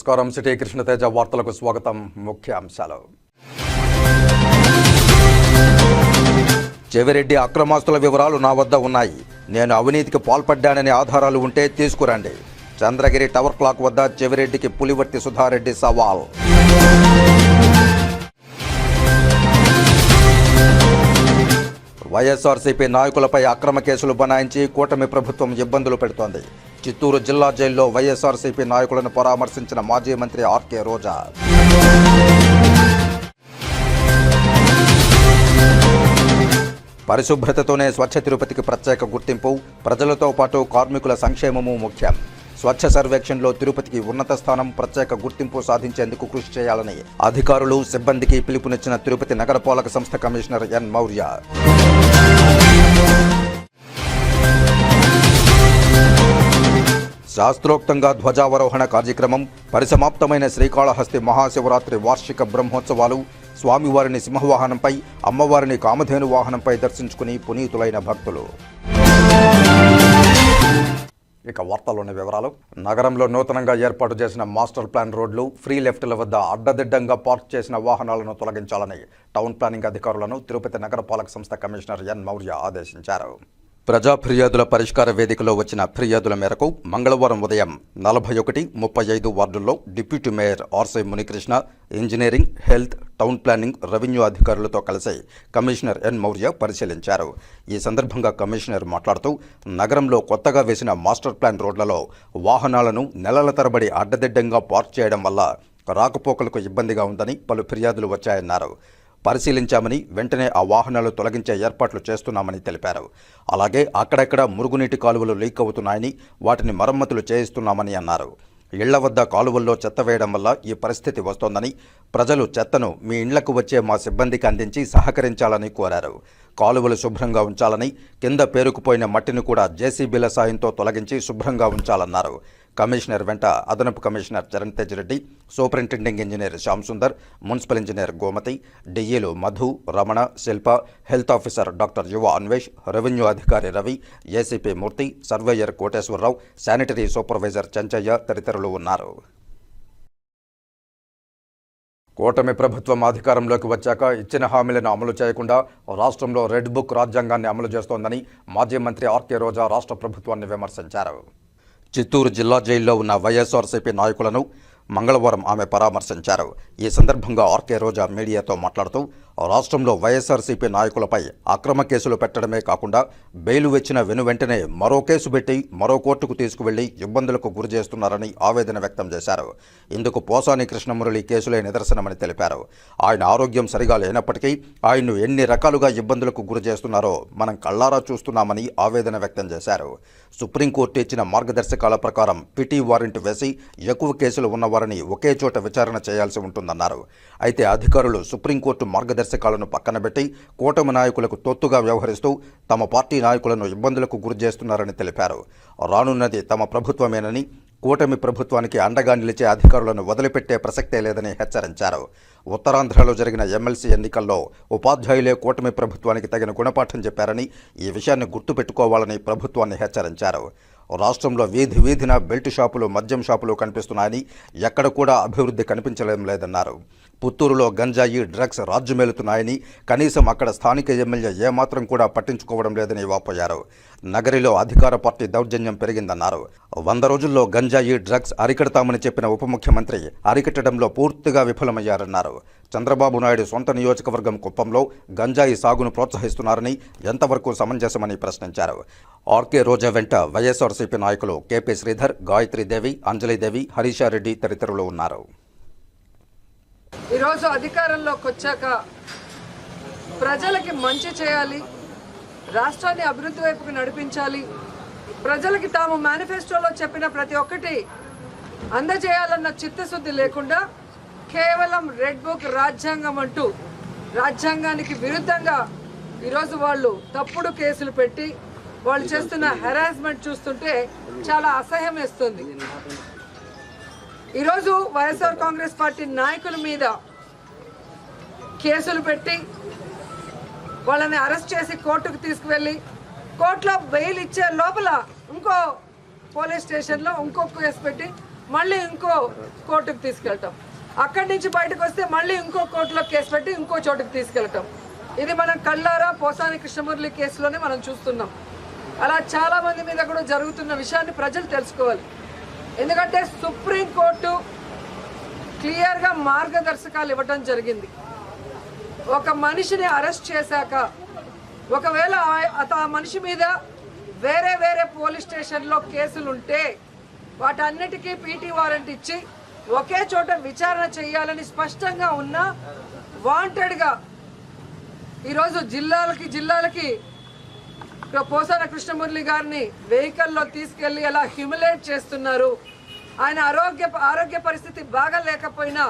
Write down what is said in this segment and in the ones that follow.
నమస్కారం. సిటీ కృష్ణతేజ వార్తలకు స్వాగతం. ముఖ్యాంశాలు. చెవిరెడ్డి అక్రమాస్తుల వివరాలు నా వద్ద ఉన్నాయి. నేను అవినీతికి పాల్పడ్డాననే ఆధారాలు ఉంటే తీసుకురండి. చంద్రగిరి టవర్ క్లాక్ వద్ద చెవిరెడ్డికి పులివర్తి సుధారెడ్డి సవాల్. వైఎస్ఆర్సీపీ నాయకులపై అక్రమ కేసులు బనాయించి కూటమి ప్రభుత్వం ఇబ్బందులు పెడుతోంది. చిత్తూరు జిల్లా జైల్లో వైఎస్ఆర్సీపీ నాయకులను పరామర్శించిన మాజీ మంత్రి ఆర్కే రోజా. పరిశుభ్రతతోనే స్వచ్ఛ తిరుపతికి ప్రత్యేక గుర్తింపు, ప్రజలతో పాటు కార్మికుల సంక్షేమము ముఖ్యం. స్వచ్ఛ సర్వేక్షణలో తిరుపతికి ఉన్నత స్థానం, ప్రత్యేక గుర్తింపు సాధించేందుకు కృషి చేయాలని అధికారులు, సిబ్బందికి పిలుపునిచ్చిన తిరుపతి నగరపాలక సంస్థ కమిషనర్ ఎన్ మౌర్య. శాస్త్రోక్తంగా ధ్వజావరోహణ కార్యక్రమం, పరిసమాప్తమైన శ్రీకాళహస్తి మహాశివరాత్రి వార్షిక బ్రహ్మోత్సవాలు, స్వామివారిని సింహవాహనంపై, అమ్మవారిని కామధేను వాహనంపై దర్శించుకుని పునీతులైన భక్తులు. ఇక వార్తల్లోని వివరాలు. నగరంలో నూతనంగా ఏర్పాటు చేసిన మాస్టర్ ప్లాన్ రోడ్లు, ఫ్రీ లెఫ్ట్ల వద్ద అడ్డదిడ్డంగా పార్క్ చేసిన వాహనాలను తొలగించాలని టౌన్ ప్లానింగ్ అధికారులను తిరుపతి నగరపాలక సంస్థ కమిషనర్ ఎన్ మౌర్య ఆదేశించారు. ప్రజా ఫిర్యాదుల పరిష్కార వేదికలో వచ్చిన ఫిర్యాదుల మేరకు మంగళవారం ఉదయం 41, 35 వార్డుల్లో డిప్యూటీ మేయర్ ఆర్సై Munikrishna, engineering, health, town planning, revenue అధికారులతో కలిసి కమిషనర్ ఎన్ మౌర్య పరిశీలించారు. ఈ సందర్భంగా కమిషనర్ మాట్లాడుతూ, నగరంలో కొత్తగా వేసిన మాస్టర్ ప్లాన్ రోడ్లలో వాహనాలను నెలల తరబడి అడ్డదిడ్డంగా పార్క్ చేయడం వల్ల రాకపోకలకు ఇబ్బందిగా ఉందని పలు ఫిర్యాదులు వచ్చాయన్నారు. పరిశీలించామని, వెంటనే ఆ వాహనాలు తొలగించే ఏర్పాట్లు చేస్తున్నామని తెలిపారు. అలాగే అక్కడక్కడ మురుగునీటి కాలువలు లీక్ అవుతున్నాయని, వాటిని మరమ్మతులు చేయిస్తున్నామని అన్నారు. ఇళ్ల వద్ద కాలువల్లో చెత్త వేయడం వల్ల ఈ పరిస్థితి వస్తోందని, ప్రజలు చెత్తను మీ ఇండ్లకు వచ్చే మా సిబ్బందికి అందించి సహకరించాలని కోరారు. కాలువలు శుభ్రంగా ఉంచాలని, కింద పేరుకుపోయిన మట్టిని కూడా జేసీబీల సాయంతో తొలగించి శుభ్రంగా ఉంచాలన్నారు. కమిషనర్ వెంట అదనపు commissioner Charan Tej Reddy, superintending engineer Shyam Sundar, municipal engineer Gomathi, డిఈలు Madhu, Ramana, Shilpa, health officer doctor Yuva Anvesh, revenue అధికారి Ravi, ACP Murthy, surveyor Koteswara Rao, sanitary supervisor Chenchaiah తదితరులు ఉన్నారు. కూటమి ప్రభుత్వం అధికారంలోకి వచ్చాక ఇచ్చిన హామీలను అమలు చేయకుండా రాష్ట్రంలో రెడ్ బుక్ రాజ్యాంగాన్ని అమలు చేస్తోందని మాజీ మంత్రి ఆర్కే రోజా రాష్ట్ర ప్రభుత్వాన్ని విమర్శించారు. చిత్తూరు జిల్లా జైల్లో ఉన్న వైఎస్ఆర్సీపీ నాయకులను మంగళవారం ఆమె పరామర్శించారు. ఈ సందర్భంగా ఆర్కే రోజా మీడియాతో మాట్లాడుతూ, రాష్ట్రంలో వైఎస్ఆర్సీపీ నాయకులపై అక్రమ కేసులు పెట్టడమే కాకుండా బెయిలు వచ్చిన వెనువెంటనే మరో కేసు పెట్టి మరో కోర్టుకు తీసుకువెళ్లి ఇబ్బందులకు గురి చేస్తున్నారని ఆవేదన వ్యక్తం చేశారు. ఇందుకు పోసాని కృష్ణమురళి కేసులే నిదర్శనమని తెలిపారు. ఆయన ఆరోగ్యం సరిగా లేనప్పటికీ ఆయన్ను ఎన్ని రకాలుగా ఇబ్బందులకు గురి చేస్తున్నారో మనం కళ్లారా చూస్తున్నామని ఆవేదన వ్యక్తం చేశారు. సుప్రీంకోర్టు ఇచ్చిన మార్గదర్శకాల ప్రకారం పిటి వారెంట్ వేసి ఎక్కువ కేసులు ఉన్నవారిని ఒకే చోట విచారణ చేయాల్సి ఉంటుందన్నారు. అయితే అధికారులు సుప్రీంకోర్టు మార్గదర్శకాలను పక్కనబెట్టి కూటమి నాయకులకు తొత్తుగా వ్యవహరిస్తూ తమ పార్టీ నాయకులను ఇబ్బందులకు గురి చేస్తున్నారని తెలిపారు. రానున్నది తమ ప్రభుత్వమేనని, కూటమి ప్రభుత్వానికి అండగా నిలిచే అధికారులను వదిలిపెట్టే ప్రసక్తే లేదని హెచ్చరించారు. ఉత్తరాంధ్రలో జరిగిన ఎమ్మెల్సీ ఎన్నికల్లో ఉపాధ్యాయులే కూటమి ప్రభుత్వానికి తగిన గుణపాఠం చెప్పారని, ఈ విషయాన్ని గుర్తుపెట్టుకోవాలని ప్రభుత్వాన్ని హెచ్చరించారు. రాష్ట్రంలో వీధి వీధిన బెల్ట్ షాపులు, మద్యం షాపులు కనిపిస్తున్నాయని, ఎక్కడ కూడా అభివృద్ధి కనిపించడం లేదన్నారు. పుత్తూరులో గంజాయి, డ్రగ్స్ రాజ్యమేలుతున్నాయని, కనీసం అక్కడ స్థానిక ఎమ్మెల్యే ఏమాత్రం కూడా పట్టించుకోవడం లేదని వాపోయారు. నగరిలో అధికార పార్టీ దౌర్జన్యం పెరిగిందన్నారు. 100 రోజుల్లో గంజాయి, డ్రగ్స్ అరికడతామని చెప్పిన ఉప ముఖ్యమంత్రి అరికట్టడంలో పూర్తిగా విఫలమయ్యారన్నారు. చంద్రబాబు నాయుడు సొంత నియోజకవర్గం కుప్పంలో గంజాయి సాగును ప్రోత్సహిస్తున్నారని, ఎంతవరకు సమంజసమని ప్రశ్నించారు. ఆర్కే రోజా వెంట వైఎస్ఆర్సీపీ నాయకులు కేపీ శ్రీధర్, గాయత్రీదేవి, అంజలిదేవి, హరీషారెడ్డి తదితరులు ఉన్నారు. ఈరోజు అధికారంలోకి వచ్చాక ప్రజలకి మంచి చేయాలి, రాష్ట్రాన్ని అభివృద్ధి వైపుకు నడిపించాలి, ప్రజలకి తాము మేనిఫెస్టోలో చెప్పిన ప్రతి ఒక్కటి అందజేయాలన్న చిత్తశుద్ధి లేకుండా కేవలం రెడ్ బుక్ రాజ్యాంగం అంటూ రాజ్యాంగానికి విరుద్ధంగా ఈరోజు వాళ్ళు తప్పుడు కేసులు పెట్టి వాళ్ళు చేస్తున్న హెరాస్మెంట్ చూస్తుంటే చాలా అసహ్యం వేస్తుంది. ఈరోజు వైఎస్ఆర్ కాంగ్రెస్ పార్టీ నాయకుల మీద కేసులు పెట్టి వాళ్ళని అరెస్ట్ చేసి కోర్టుకు తీసుకువెళ్ళి కోర్టులో బెయిల్ ఇచ్చే లోపల ఇంకో పోలీస్ స్టేషన్లో ఇంకో కేసు పెట్టి మళ్ళీ ఇంకో కోర్టుకు తీసుకెళ్తాం, అక్కడి నుంచి బయటకు వస్తే మళ్ళీ ఇంకో కోర్టులో కేసు పెట్టి ఇంకో చోటుకు తీసుకెళ్తాం. ఇది మనం కళ్ళారా పోసాని కృష్ణమురళి కేసులోనే మనం చూస్తున్నాం. అలా చాలా మంది మీద కూడా జరుగుతున్న విషయాన్ని ప్రజలు తెలుసుకోవాలి. ఎందుకంటే సుప్రీంకోర్టు క్లియర్గా మార్గదర్శకాలు ఇవ్వటం జరిగింది. ఒక మనిషిని అరెస్ట్ చేశాక ఒకవేళ ఆ మనిషి మీద వేరే వేరే పోలీస్ స్టేషన్లో కేసులు ఉంటే వాటన్నిటికీ పీటీ వారెంట్ ఇచ్చి ఒకే చోట విచారణ చేయాలని స్పష్టంగా ఉన్న వాంటెడ్గా ఈరోజు జిల్లాలకి పోసాన కృష్ణమురళి గారిని వెహికల్లో తీసుకెళ్లి అలా హ్యూమిలేట్ చేస్తున్నారు. ఆయన ఆరోగ్య పరిస్థితి బాగా లేకపోయినా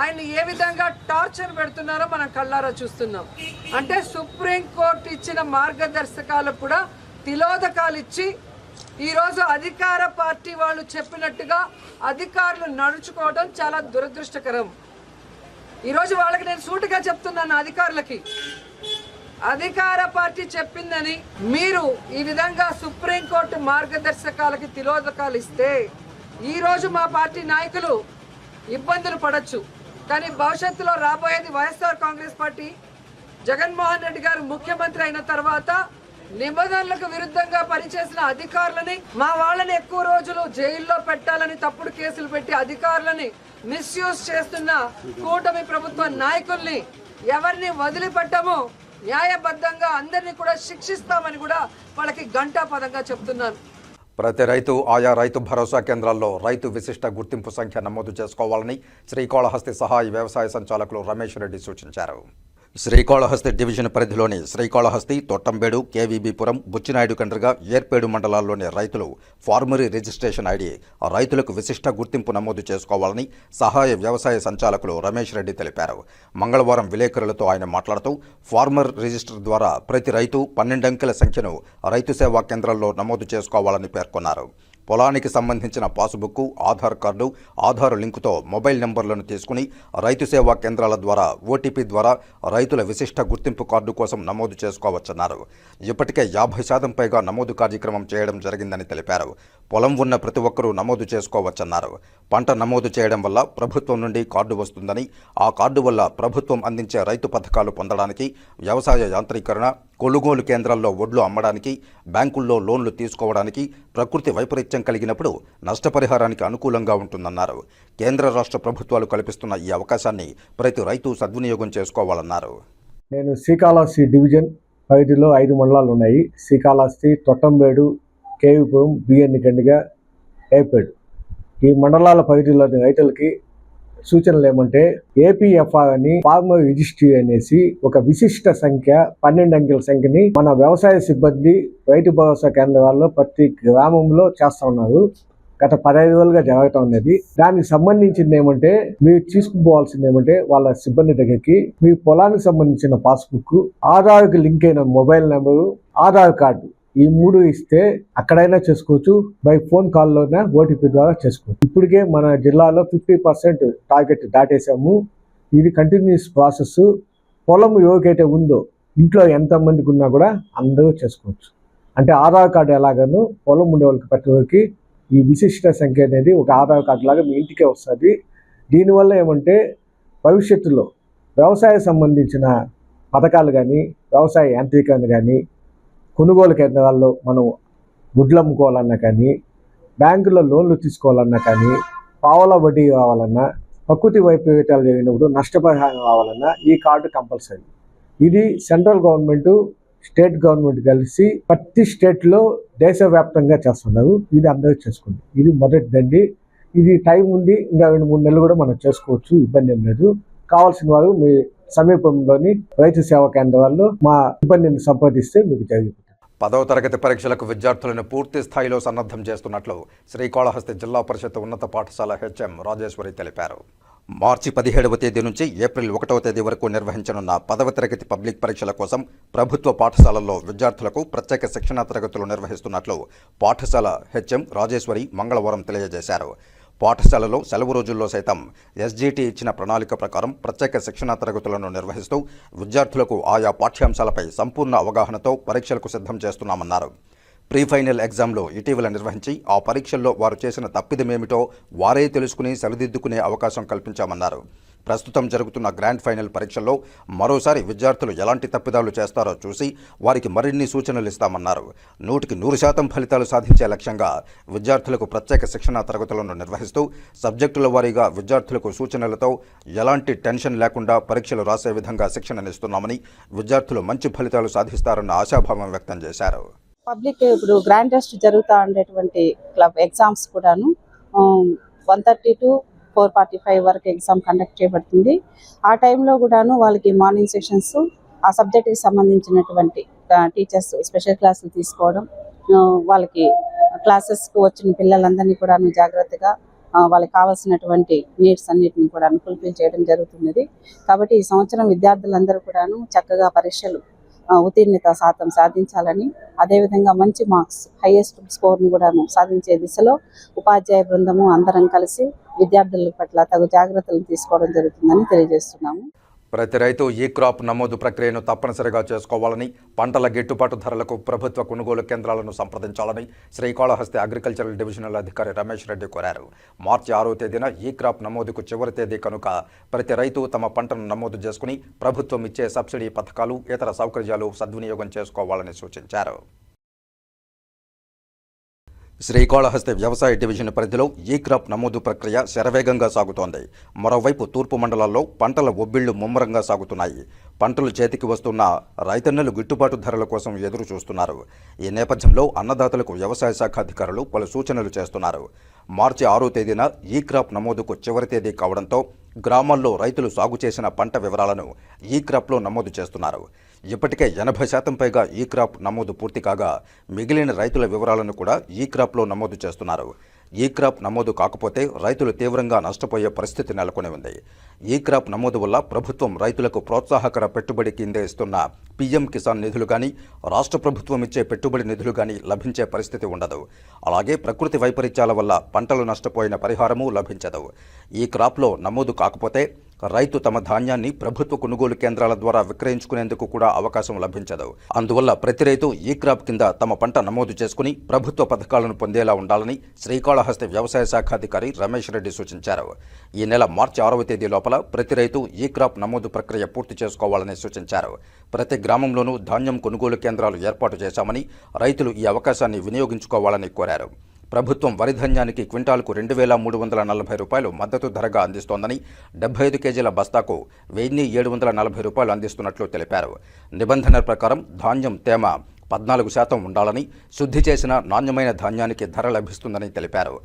ఆయన ఏ విధంగా టార్చర్ పెడుతున్నారో మనం కళ్ళారా చూస్తున్నాం. అంటే సుప్రీంకోర్టు ఇచ్చిన మార్గదర్శకాలకు కూడా తిలోదకాలు ఇచ్చి ఈరోజు అధికార పార్టీ వాళ్ళు చెప్పినట్టుగా అధికారులు నడుచుకోవడం చాలా దురదృష్టకరం. ఈరోజు వాళ్ళకి నేను సూటిగా చెప్తున్నాను, అధికార పార్టీ చెప్పిందని మీరు ఈ విధంగా సుప్రీంకోర్టు మార్గదర్శకాలకి తిలోదకాలు ఇస్తే ఈరోజు మా పార్టీ నాయకులు ఇబ్బందులు పడచ్చు. కానీ భవిష్యత్తులో రాబోయేది వైఎస్ఆర్ కాంగ్రెస్ పార్టీ. జగన్మోహన్ రెడ్డి గారు ముఖ్యమంత్రి అయిన తర్వాత నిబంధనలకు విరుద్ధంగా పనిచేసిన అధికారులని, మా వాళ్ళని ఎక్కువ రోజులు జైల్లో పెట్టాలని తప్పుడు కేసులు పెట్టి అధికారులని మిస్యూజ్ చేస్తున్న కూటమి ప్రభుత్వ నాయకుల్ని ఎవరిని వదిలిపెట్టమో న్యాయబద్ధంగా అందరినీ కూడా శిక్షిస్తామని కూడా వాళ్ళకి ఘంటాపదంగా చెప్తున్నాను. ప్రతి రైతు ఆయా రైతు భరోసా కేంద్రాల్లో రైతు విశిష్ట గుర్తింపు సంఖ్య నమోదు చేసుకోవాలని శ్రీకాళహస్తి సహాయ వ్యవసాయ సంచాలకులు రమేష్ రెడ్డి సూచించారు. శ్రీకాళహస్తి డివిజన్ పరిధిలోని శ్రీకాళహస్తి, తొట్టంబేడు, కేవీబీపురం, బుచ్చినాయుడు కండ్రిగా, ఏర్పేడు మండలాల్లోని రైతులు ఫార్మరీ రిజిస్ట్రేషన్ ఐడి రైతులకు విశిష్ట గుర్తింపు నమోదు చేసుకోవాలని సహాయ వ్యవసాయ సంచాలకులు రమేష్ రెడ్డి తెలిపారు. మంగళవారం విలేకరులతో ఆయన మాట్లాడుతూ ఫార్మర్ రిజిస్టర్ ద్వారా ప్రతి రైతు 12 అంకెల సంఖ్యను రైతు సేవా కేంద్రాల్లో నమోదు చేసుకోవాలని పేర్కొన్నారు. పొలానికి సంబంధించిన పాసుబుక్, ఆధార్ కార్డు, ఆధార్ లింకుతో మొబైల్ నెంబర్లను తీసుకుని రైతు సేవా కేంద్రాల ద్వారా ఓటీపీ ద్వారా రైతుల విశిష్ట గుర్తింపు కార్డు కోసం నమోదు చేసుకోవచ్చన్నారు. ఇప్పటికే 50% పైగా నమోదు కార్యక్రమం చేయడం జరిగిందని తెలిపారు. పొలం ఉన్న ప్రతి ఒక్కరూ నమోదు చేసుకోవచ్చన్నారు. పంట నమోదు చేయడం వల్ల ప్రభుత్వం నుండి కార్డు వస్తుందని, ఆ కార్డు వల్ల ప్రభుత్వం అందించే రైతు పథకాలు పొందడానికి, వ్యవసాయ యాంత్రీకరణ, కొనుగోలు కేంద్రాల్లో వడ్లు అమ్మడానికి, బ్యాంకుల్లో లోన్లు తీసుకోవడానికి, ప్రకృతి వైపరీత్యం కలిగినప్పుడు నష్టపరిహారానికి అనుకూలంగా ఉంటుందన్నారు. కేంద్ర రాష్ట్ర ప్రభుత్వాలు కల్పిస్తున్న ఈ అవకాశాన్ని ప్రతి రైతు సద్వినియోగం చేసుకోవాలన్నారు. నేను శ్రీకాళహస్తి డివిజన్ పరిధిలో 5 మండలాలు ఉన్నాయి. శ్రీకాళహస్తి, తొట్టంబేడు, కేవీపురం, బిఎన్ కండిగా, ఏర్పేడు. ఈ మండలాల పరిధిలోని రైతులకి సూచనలు ఏమంటే, ఏపీఎఫ్ఆర్ అని ఫార్మర్ రిజిస్ట్రీ అనేసి ఒక విశిష్ట సంఖ్య 12 అంకెల సంఖ్యని మన వ్యవసాయ సిబ్బంది రైతు భరోసా కేంద్రాల్లో ప్రతి గ్రామంలో చేస్తా ఉన్నారు. గత 15 రోజులుగా జరుగుతూ ఉన్నది. దానికి సంబంధించింది ఏమంటే, మీరు తీసుకుపోవాల్సింది ఏమంటే, వాళ్ళ సిబ్బంది దగ్గరికి మీ పొలానికి సంబంధించిన పాస్బుక్, ఆధార్కి లింక్ అయిన మొబైల్ నెంబరు, ఆధార్ కార్డు, ఈ 3 ఇస్తే అక్కడైనా చేసుకోవచ్చు, బై ఫోన్ కాల్లోనే ఓటీపీ ద్వారా చేసుకోవచ్చు. ఇప్పటికే మన జిల్లాలో 50% టార్గెట్ దాటేసాము. ఇది కంటిన్యూస్ ప్రాసెస్. పొలం ఎవరికైతే ఉందో, ఇంట్లో ఎంతమందికి ఉన్నా కూడా అందరూ చేసుకోవచ్చు. అంటే ఆధార్ కార్డు ఎలాగనో పొలం ఉండే వాళ్ళకి ప్రతి ఒక్కరికి ఈ విశిష్ట సంఖ్య అనేది ఒక ఆధార్ కార్డు లాగా మీ ఇంటికే వస్తుంది. దీనివల్ల ఏమంటే, భవిష్యత్తులో వ్యవసాయ సంబంధించిన పథకాలు కానీ, వ్యవసాయ యాంత్రీకరణ కానీ, కొనుగోలు కేంద్రాల్లో మనం గుడ్లు అమ్ముకోవాలన్నా కానీ, బ్యాంకుల్లో లోన్లు తీసుకోవాలన్నా కానీ, పావలా వడ్డీ కావాలన్నా, ప్రకృతి వైపరీత్యాలు జరిగినప్పుడు నష్టపరిహారం కావాలన్నా ఈ కార్డు కంపల్సరీ. ఇది సెంట్రల్ గవర్నమెంట్, స్టేట్ గవర్నమెంట్ కలిసి ప్రతి స్టేట్లో దేశవ్యాప్తంగా చేస్తున్నారు. ఇది అందరూ చేసుకోండి. ఇది మొదటిదండి. ఇది టైం ఉంది, ఇంకా 2-3 నెలలు కూడా మనం చేసుకోవచ్చు, ఇబ్బంది ఏం లేదు. కావాల్సిన వారు మీ సమీపంలోని రైతు సేవా కేంద్రాల్లో మా సిబ్బందిని సంప్రదిస్తే మీకు జరిగిపోతుంది. 10వ తరగతి పరీక్షలకు విద్యార్థులను పూర్తి స్థాయిలో సన్నద్ధం చేస్తున్నట్లు శ్రీకాళహస్తి జిల్లా పరిషత్ ఉన్నత పాఠశాల హెచ్ఎం రాజేశ్వరి తెలిపారు. మార్చి 17వ తేదీ నుంచి ఏప్రిల్ 1వ తేదీ వరకు నిర్వహించనున్న 10వ తరగతి పబ్లిక్ పరీక్షల కోసం ప్రభుత్వ పాఠశాలల్లో విద్యార్థులకు ప్రత్యేక శిక్షణా తరగతులు నిర్వహిస్తున్నట్లు పాఠశాల హెచ్ఎం రాజేశ్వరి మంగళవారం తెలియజేశారు. పాఠశాలలో సెలవు రోజుల్లో సైతం ఎస్జీటీ ఇచ్చిన ప్రణాళిక ప్రకారం ప్రత్యేక శిక్షణా తరగతులను నిర్వహిస్తూ విద్యార్థులకు ఆయా పాఠ్యాంశాలపై సంపూర్ణ అవగాహనతో పరీక్షలకు సిద్ధం చేస్తున్నామన్నారు. ప్రీ ఫైనల్ ఎగ్జామ్లో ఇటీవల నిర్వహించి ఆ పరీక్షల్లో వారు చేసిన తప్పిదమేమిటో వారే తెలుసుకుని సరిదిద్దుకునే అవకాశం కల్పించామన్నారు. ప్రస్తుతం జరుగుతున్న గ్రాండ్ ఫైనల్ పరీక్షల్లో మరోసారి విద్యార్థులు ఎలాంటి తప్పిదాలు చేస్తారో చూసి వారికి మరిన్ని సూచనలు ఇస్తామన్నారు. 100% ఫలితాలు సాధించే లక్ష్యంగా విద్యార్థులకు ప్రత్యేక శిక్షణా తరగతులను నిర్వహిస్తూ సబ్జెక్టుల వారీగా విద్యార్థులకు సూచనలతో ఎలాంటి టెన్షన్ లేకుండా పరీక్షలు రాసే విధంగా శిక్షణనిస్తున్నామని, విద్యార్థులు మంచి ఫలితాలు సాధిస్తారన్న ఆశాభావం వ్యక్తం చేశారు. పబ్లిక్ ఇప్పుడు గ్రాండ్ టెస్ట్ జరుగుతూ ఉండేటువంటి క్లబ్ ఎగ్జామ్స్ కూడాను 1:30 to 4:45 వరకు ఎగ్జామ్ కండక్ట్ చేయబడుతుంది. ఆ టైంలో కూడాను వాళ్ళకి మార్నింగ్ సెషన్స్ ఆ సబ్జెక్ట్కి సంబంధించినటువంటి టీచర్స్ స్పెషల్ క్లాసులు తీసుకోవడం, వాళ్ళకి క్లాసెస్కి వచ్చిన పిల్లలందరినీ కూడాను జాగ్రత్తగా వాళ్ళకి కావాల్సినటువంటి నీడ్స్ అన్నిటిని కూడా ఫుల్ఫిల్ చేయడం జరుగుతున్నది. కాబట్టి ఈ సంవత్సరం విద్యార్థులందరూ కూడాను చక్కగా పరీక్షలు ఉత్తీర్ణత శాతం సాధించాలని, అదేవిధంగా మంచి మార్క్స్ హైయెస్ట్ స్కోర్ను కూడా సాధించే దిశలో ఉపాధ్యాయ బృందము అందరం కలిసి విద్యార్థుల పట్ల తగు జాగ్రత్తలు తీసుకోవడం జరుగుతుందని తెలియజేస్తున్నాము. ప్రతి రైతు ఈ క్రాప్ నమోదు ప్రక్రియను తప్పనిసరిగా చేసుకోవాలని, పంటల గిట్టుబాటు ధరలకు ప్రభుత్వ కొనుగోలు కేంద్రాలను సంప్రదించాలని శ్రీకాళహస్తి అగ్రికల్చరల్ డివిజనల్ అధికారి రమేష్ రెడ్డి కోరారు. మార్చి 6వ తేదీన ఈ క్రాప్ నమోదుకు చివరి తేదీ కనుక ప్రతి రైతు తమ పంటను నమోదు చేసుకుని ప్రభుత్వం ఇచ్చే సబ్సిడీ పథకాలు, ఇతర సౌకర్యాలు సద్వినియోగం చేసుకోవాలని సూచించారు. శ్రీకాళహస్తి వ్యవసాయ డివిజన్ పరిధిలో ఈ క్రాప్ నమోదు ప్రక్రియ శరవేగంగా సాగుతోంది. మరోవైపు తూర్పు మండలాల్లో పంటల ఒబ్బిళ్లు ముమ్మరంగా సాగుతున్నాయి. పంటలు చేతికి వస్తున్న రైతన్నలు గిట్టుబాటు ధరల కోసం ఎదురు చూస్తున్నారు. ఈ నేపథ్యంలో అన్నదాతలకు వ్యవసాయ శాఖ అధికారులు పలు సూచనలు చేస్తున్నారు. మార్చి 6వ తేదీన ఈ క్రాప్ నమోదుకు చివరి తేదీ కావడంతో గ్రామాల్లో రైతులు సాగు చేసిన పంట వివరాలను ఈ క్రాప్లో నమోదు చేస్తున్నారు. ఇప్పటికే 80% పైగా ఈ క్రాప్ నమోదు పూర్తి కాగా మిగిలిన రైతుల వివరాలను కూడా ఈ క్రాప్లో నమోదు చేస్తున్నారు. ఈ క్రాప్ నమోదు కాకపోతే రైతులు తీవ్రంగా నష్టపోయే పరిస్థితి నెలకొని ఉంది. ఈ క్రాప్ నమోదు వల్ల ప్రభుత్వం రైతులకు ప్రోత్సాహకర పెట్టుబడి కింద ఇస్తున్న పీఎం కిసాన్ నిధులు కానీ, రాష్ట్ర ప్రభుత్వం ఇచ్చే పెట్టుబడి నిధులు కానీ లభించే పరిస్థితి ఉండదు. అలాగే ప్రకృతి వైపరీత్యాల వల్ల పంటలు నష్టపోయిన పరిహారమూ లభించదు. ఈ క్రాప్లో నమోదు కాకపోతే రైతు తమ ధాన్యాన్ని ప్రభుత్వ కొనుగోలు కేంద్రాల ద్వారా విక్రయించుకునేందుకు కూడా అవకాశం లభించదు. అందువల్ల ప్రతి రైతు ఈ క్రాప్ కింద తమ పంట నమోదు చేసుకుని ప్రభుత్వ పథకాలను పొందేలా ఉండాలని శ్రీకాళహస్తి వ్యవసాయ శాఖ అధికారి రమేష్ రెడ్డి సూచించారు. ఈ నెల మార్చి 6వ తేదీ లోపల ప్రతి రైతు ఈ క్రాప్ నమోదు ప్రక్రియ పూర్తి చేసుకోవాలని సూచించారు. ప్రతి గ్రామంలోనూ ధాన్యం కొనుగోలు కేంద్రాలు ఏర్పాటు చేశామని, రైతులు ఈ అవకాశాన్ని వినియోగించుకోవాలని కోరారు. ప్రభుత్వం వరి ధాన్యానికి క్వింటాల్కు 2,340 రూపాయలు మద్దతు ధరగా అందిస్తోందని, 75 కేజీల బస్తాకు 1,740 రూపాయలు అందిస్తున్నట్లు తెలిపారు. నిబంధనల ప్రకారం ధాన్యం తేమ 14% ఉండాలని, శుద్ధి చేసిన నాణ్యమైన ధాన్యానికి ధర లభిస్తుందని తెలిపారు.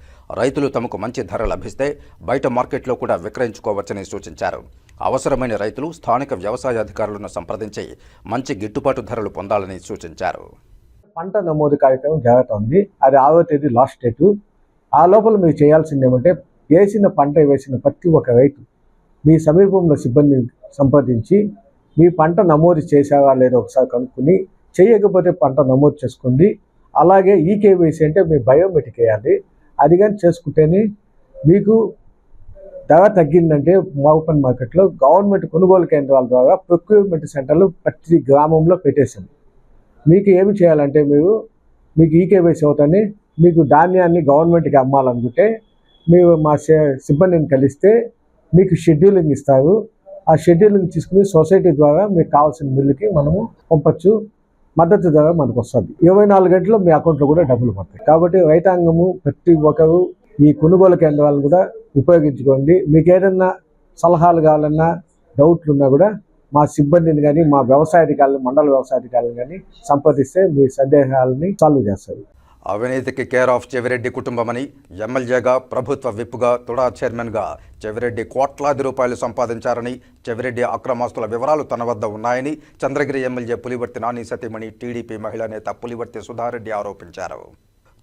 రైతులు తమకు మంచి ధర లభిస్తే బయట మార్కెట్లో కూడా విక్రయించుకోవచ్చని సూచించారు. అవసరమైన రైతులు స్థానిక వ్యవసాయ అధికారులను సంప్రదించి మంచి గిట్టుబాటు ధరలు పొందాలని సూచించారు. పంట నమోదు కార్యక్రమం జరుగుతుంది. అది 6వ తేదీ లాస్ట్ డేటు. ఆ లోపల మీరు చేయాల్సింది ఏమంటే, వేసిన ప్రతి ఒక్క రైతు మీ సమీపంలో సిబ్బందిని సంప్రదించి మీ పంట నమోదు చేసావా లేదో ఒకసారి కనుక్కుని, చేయకపోతే పంట నమోదు చేసుకోండి. అలాగే ఈకేవైసీ అంటే మీ బయోమెట్రిక్ వేయాలి. అది కానీ చేసుకుంటేనే మీకు ధర తగ్గిందంటే ఓపెన్ మార్కెట్లో గవర్నమెంట్ కొనుగోలు కేంద్రాల ద్వారా ప్రొక్యూర్మెంట్ సెంటర్లు ప్రతి గ్రామంలో పెట్టేసాం. మీకు ఏమి చేయాలంటే, మీకు ఈకేవైసీ అవుతానే మీకు ధాన్యాన్ని గవర్నమెంట్కి అమ్మాలనుకుంటే మీరు మా సిబ్బందిని కలిస్తే మీకు షెడ్యూలింగ్ ఇస్తారు. ఆ షెడ్యూలింగ్ తీసుకుని సొసైటీ ద్వారా మీకు కావాల్సిన మిల్లుకి మనము పంపచ్చు. మద్దతు ధర మనకు వస్తుంది. 24 గంటల్లో మీ అకౌంట్లో కూడా డబ్బులు పడతాయి. కాబట్టి రైతాంగము ప్రతి ఒక్కరు ఈ కొనుగోలు కేంద్రాలను కూడా ఉపయోగించుకోండి. మీకు ఏదన్నా సలహాలు కావాలన్నా, డౌట్లు ఉన్నా కూడా మా సిబ్బందిని కానీ, మా వ్యవసాయ అధికారులు, మండల వ్యవసాయ అధికారులు కానీ సంప్రదిస్తే మీ సందేహాలని సాల్వ్ చేస్తారు. అవినీతికి కేర్ ఆఫ్ చెవిరెడ్డి కుటుంబమని, ఎమ్మెల్యేగా, ప్రభుత్వ విప్గా, తుడా చైర్మన్గా చెవిరెడ్డి కోట్లాది రూపాయలు సంపాదించారని, చెవిరెడ్డి అక్రమాస్తుల వివరాలు తన వద్ద ఉన్నాయని చంద్రగిరి ఎమ్మెల్యే పులివర్తి నాని సతీమణి టీడీపీ మహిళా నేత పులివర్తి సుధారెడ్డి ఆరోపించారు.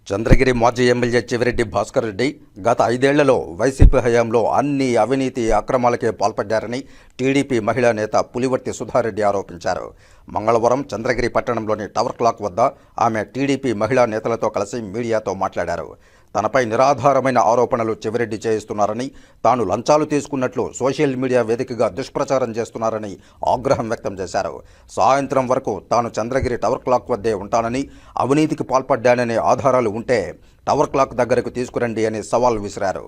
చంద్రగిరి మాజీ ఎమ్మెల్యే చెవిరెడ్డి భాస్కర్ రెడ్డి గత 5 ఏళ్లలో వైసీపీ హయాంలో అన్ని అవినీతి అక్రమాలకే పాల్పడ్డారని టీడీపీ మహిళా నేత పులివర్తి సుధారెడ్డి ఆరోపించారు. మంగళవారం చంద్రగిరి పట్టణంలోని టవర్ క్లాక్ వద్ద ఆమె టీడీపీ మహిళా నేతలతో కలిసి మీడియాతో మాట్లాడారు. తనపై నిరాధారమైన ఆరోపణలు చెవిరెడ్డి చేయిస్తున్నారని, తాను లంచాలు తీసుకున్నట్లు సోషల్ మీడియా వేదికగా దుష్ప్రచారం చేస్తున్నారని ఆగ్రహం వ్యక్తం చేశారు. సాయంత్రం వరకు తాను చంద్రగిరి టవర్ క్లాక్ వద్దే ఉంటానని, అవినీతికి పాల్పడ్డాననే ఆధారాలు ఉంటే టవర్ క్లాక్ దగ్గరకు తీసుకురండి అని సవాల్ విసిరారు.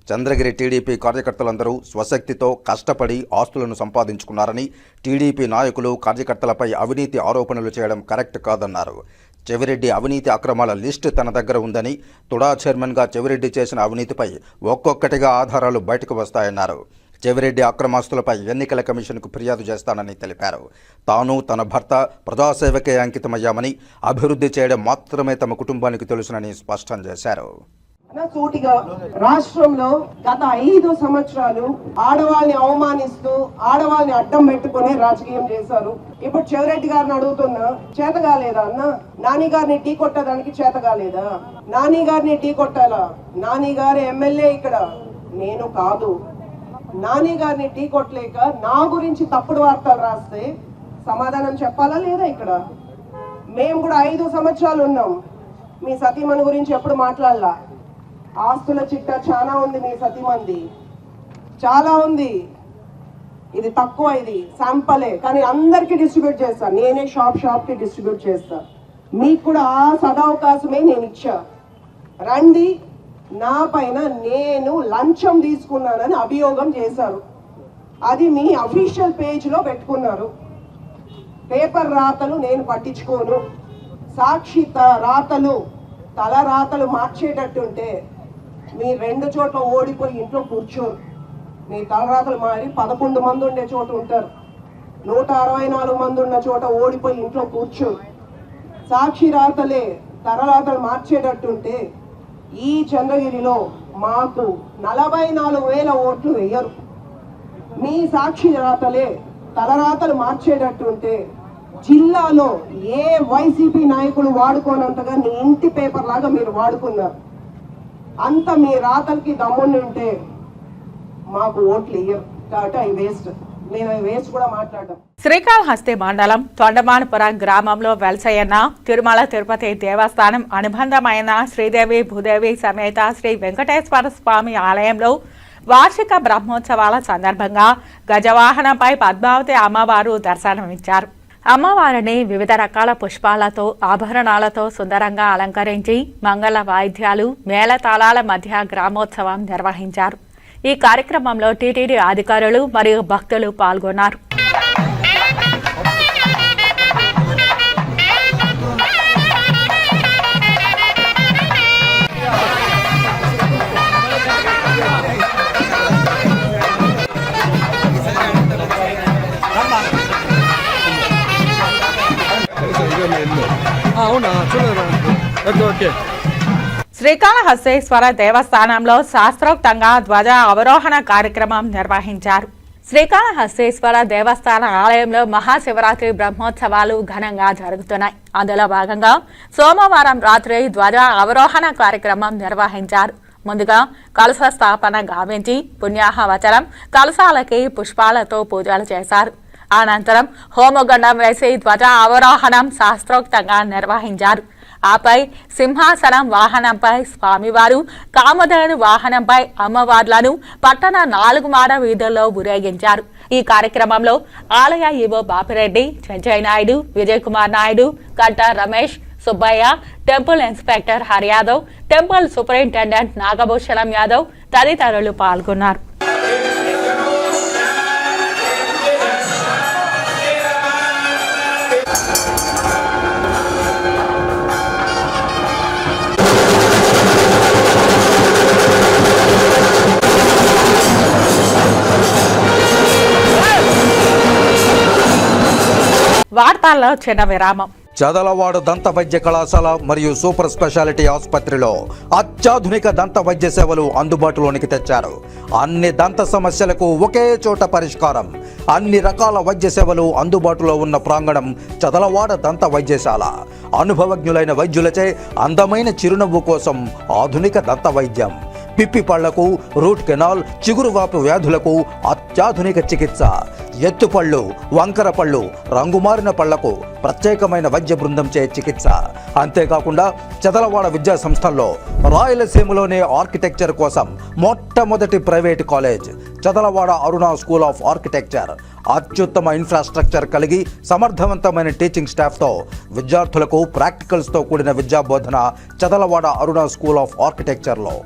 చంద్రగిరి టీడీపీ కార్యకర్తలందరూ స్వశక్తితో కష్టపడి ఆస్తులను సంపాదించుకున్నారని, టీడీపీ నాయకులు కార్యకర్తలపై అవినీతి ఆరోపణలు చేయడం కరెక్ట్ కాదన్నారు. చెవిరెడ్డి అవినీతి అక్రమాల లిస్టు తన దగ్గర ఉందని, తుడా చైర్మన్గా చెవిరెడ్డి చేసిన అవినీతిపై ఒక్కొక్కటిగా ఆధారాలు బయటకు వస్తాయన్నారు. చెవిరెడ్డి అక్రమాస్తులపై ఎన్నికల కమిషన్కు ఫిర్యాదు చేస్తానని తెలిపారు. తాను తన భర్త ప్రజాసేవకే అంకితమయ్యామని, అభివృద్ధి చేయడం మాత్రమే తమ కుటుంబానికి తెలుసునని స్పష్టం చేశారు. సూటిగా రాష్ట్రంలో గత 5 సంవత్సరాలు ఆడవాళ్ళని అవమానిస్తూ ఆడవాళ్ళని అడ్డం పెట్టుకుని రాజకీయం చేశారు. ఇప్పుడు చెవిరెడ్డి గారిని అడుగుతున్నా, చేత కాలేదా అన్న? నాని గారిని ఢీ కొట్టడానికి చేత కాలేదా? నాని గారిని ఢీ కొట్టాలా? నాని గారి ఎమ్మెల్యే ఇక్కడ, నేను కాదు. నాని గారిని ఢీ కొట్టలేక నా గురించి తప్పుడు వార్తలు రాస్తే సమాధానం చెప్పాలా లేదా? ఇక్కడ మేము కూడా 5 సంవత్సరాలు ఉన్నాం. మీ సతీమణి గురించి ఎప్పుడు మాట్లాడలా. ఆస్తుల చిట్టా చాలా ఉంది, మీ సతీమంది చాలా ఉంది. ఇది తక్కువ, ఇది శాంపలే, కానీ అందరికి డిస్ట్రిబ్యూట్ చేస్తా. నేనే షాప్ కి డిస్ట్రిబ్యూట్ చేస్తా. మీకు కూడా ఆ సదవకాశమే నేను ఇచ్చా. రండి. నా పైన నేను లంచం తీసుకున్నానని అభియోగం చేశారు. అది మీ అఫీషియల్ పేజ్లో పెట్టుకున్నారు. పేపర్ రాతలు నేను పట్టించుకోను. సాక్షి రాతలు, తల రాతలు మార్చేటట్టుంటే మీ 2 చోట్ల ఓడిపోయి ఇంట్లో కూర్చోరు. మీ తలరాతలు మారి 11 మంది ఉండే చోట ఉంటారు. 164 మంది ఉన్న చోట ఓడిపోయి ఇంట్లో కూర్చోరు. సాక్షి రాతలే తలరాతలు మార్చేటట్టుంటే ఈ చంద్రగిరిలో మాకు 44,000 ఓట్లు వేయరు. మీ సాక్షి రాతలే తలరాతలు మార్చేటట్టుంటే జిల్లాలో ఏ వైసీపీ నాయకులు వాడుకోనంతగా నీ ఇంటి పేపర్ లాగా మీరు వాడుకున్నారు. అంత మీ రాతలకి దమ్ముని ఉంటే మాకు ఓట్లు ఇయ్యరు. కాబట్టి అవి వేస్ట్. నేను అవి వేస్ట్ కూడా మాట్లాడడం. శ్రీకాళహస్తి మండలం తొండమానపురం గ్రామంలో వెలసయ్యన్న తిరుమల తిరుపతి దేవస్థానం అనుబంధమైన శ్రీదేవి భూదేవి సమేత శ్రీ వెంకటేశ్వర స్వామి ఆలయంలో వార్షిక బ్రహ్మోత్సవాల సందర్భంగా గజవాహనంపై పద్మావతి అమ్మవారు దర్శనమిచ్చారు. అమ్మవారిని వివిధ రకాల పుష్పాలతో ఆభరణాలతో సుందరంగా అలంకరించి మంగళ వాయిద్యాలు మేళతాళాల మధ్య గ్రామోత్సవం నిర్వహించారు. ఈ కార్యక్రమంలో టీటీడీ అధికారులు మరియు భక్తులు పాల్గొన్నారు. శ్రీకాళహస్తీశ్వర దేవస్థానంలో శాస్త్రోక్తంగా ధ్వజ అవరోహణ కార్యక్రమం నిర్వహించారు. శ్రీకాళహస్తీశ్వర దేవస్థాన ఆలయంలో మహాశివరాత్రి బ్రహ్మోత్సవాలు ఘనంగా జరుగుతున్నాయి. అందులో భాగంగా సోమవారం రాత్రి ధ్వజ అవరోహణ కార్యక్రమం నిర్వహించారు. ముందుగా కలశ స్థాపన గావించి పుణ్యాహవచనం, కలశాలకి పుష్పాలతో పూజలు చేశారు. అనంతరం హోమగండం వేసి ధ్వజ అవరోహణం శాస్త్రోక్తంగా నిర్వహించారు. ఆపై సింహాసనం వాహనంపై స్వామివారు, కామధేను వాహనంపై అమ్మవార్లను పట్టణ 4 మాడ వీధుల్లో ఊరేగించారు. ఈ కార్యక్రమంలో ఆలయ ఈవో బాపిరెడ్డి, చెంచయ్య నాయుడు, విజయ్ కుమార్ నాయుడు, కట్ట Ramesh, Subbaiah, temple inspector Hari Yadav, temple superintendent Nagabhushanam Yadav తదితరులు పాల్గొన్నారు. వార్తల్లో చిన్న విరామం. చదలవాడ దంత వైద్య కళాశాల మరియు సూపర్ స్పెషాలిటీ ఆసుపత్రిలో అత్యాధునిక దంత వైద్య సేవలు అందుబాటులోనికి తెచ్చారు. అన్ని దంత సమస్యలకు ఒకే చోట పరిష్కారం. అన్ని రకాల వైద్య సేవలు అందుబాటులో ఉన్న ప్రాంగణం చదలవాడ దంత వైద్యశాల. అనుభవజ్ఞులైన వైద్యులచే అందమైన చిరునవ్వు కోసం ఆధునిక దంత వైద్యం. పిప్పి పళ్లకు, రూట్ కెనాల్, చిగురువాపు వ్యాధులకు అత్యాధునిక చికిత్స. ఎత్తుపళ్ళు, వంకర పళ్ళు, రంగుమారిన పళ్లకు ప్రత్యేకమైన వైద్య బృందంచే చికిత్స. అంతేకాకుండా చదలవాడ విద్యా సంస్థల్లో రాయలసీమలోనే ఆర్కిటెక్చర్ కోసం మొట్టమొదటి private college Chadalavada Aruna school of architecture అత్యుత్తమ ఇన్ఫ్రాస్ట్రక్చర్ కలిగి సమర్థవంతమైన టీచింగ్ స్టాఫ్తో విద్యార్థులకు ప్రాక్టికల్స్తో కూడిన విద్యాబోధన చదలవాడ అరుణ స్కూల్ ఆఫ్ ఆర్కిటెక్చర్లో.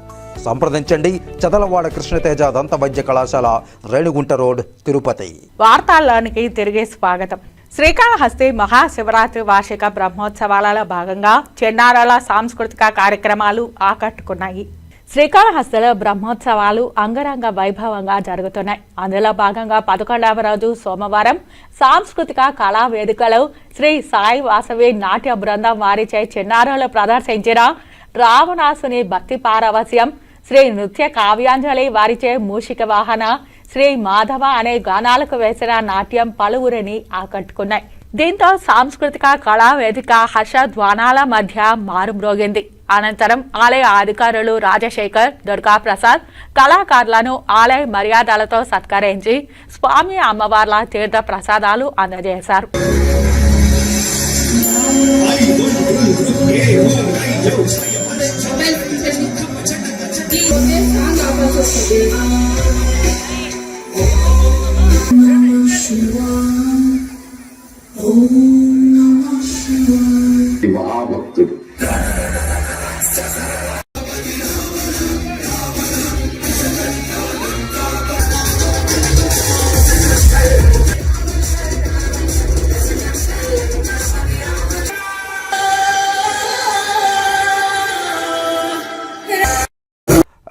సంప్రదించండి చదలవాడ కృష్ణతేజ దంత వైద్య కళాశాల, రేణుగుంట రోడ్, తిరుపతి. వార్తల్లోనికి తిరిగి స్వాగతం. శ్రీకాళహస్తి మహాశివరాత్రి వార్షిక బ్రహ్మోత్సవాలలో భాగంగా చెన్నారాల సాంస్కృతిక కార్యక్రమాలు ఆకట్టుకున్నాయి. శ్రీకాళహస్తిలో బ్రహ్మోత్సవాలు అంగరంగ వైభవంగా జరుగుతున్నాయి. అందులో భాగంగా 11వ రోజు సోమవారం సాంస్కృతిక కళా వేదికలో శ్రీ సాయి వాసవి నాట్య బృందం వారిచే చెన్నారాలు ప్రదర్శించిన రావణాసుని భక్తి పారవస్యం, శ్రీ నృత్య కావ్యాంజలి వారిచే మూషిక వాహన, శ్రీ మాధవ అనే గానాలకు వేసిన నాట్యం పలువురిని ఆకట్టుకున్నాయి. దీంతో సాంస్కృతిక కళా వేదిక హర్షధ్వానాల మధ్య మారుమ్రోగింది. అనంతరం ఆలయ అధికారులు రాజశేఖర్, దుర్గాప్రసాద్ కళాకారులను ఆలయ మర్యాదలతో సత్కరించి స్వామి అమ్మవార్ల తీర్థ ప్రసాదాలు అందజేశారు.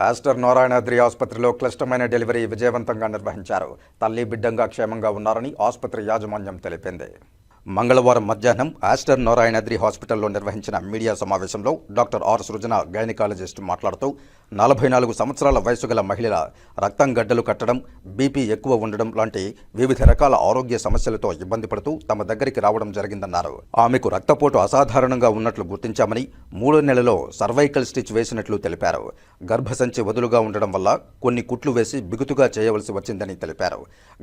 ఆస్టర్ నారాయణాద్రి ఆసుపత్రిలో క్లిష్టమైన డెలివరీ విజయవంతంగా నిర్వహించారు. తల్లి బిడ్డంగా క్షేమంగా ఉన్నారని ఆసుపత్రి యాజమాన్యం తెలిపింది. మంగళవారం మధ్యాహ్నం ఆస్టర్ నారాయణాద్రి హాస్పిటల్లో నిర్వహించిన మీడియా సమావేశంలో డాక్టర్ ఆర్ సృజన గైనకాలజిస్ట్ మాట్లాడుతూ 44 సంవత్సరాల వయసు గల మహిళల రక్తం గడ్డలు కట్టడం, బీపీ ఎక్కువ ఉండడం లాంటి వివిధ రకాల ఆరోగ్య సమస్యలతో ఇబ్బంది పడుతూ తమ దగ్గరికి రావడం జరిగిందన్నారు. ఆమెకు రక్తపోటు అసాధారణంగా ఉన్నట్లు గుర్తించామని 3వ నెలలో సర్వైకల్ స్టిచ్ వేసినట్లు తెలిపారు. గర్భసంచి వదులుగా ఉండడం వల్ల కొన్ని కుట్లు వేసి బిగుతుగా చేయవలసి వచ్చిందని తెలిపారు.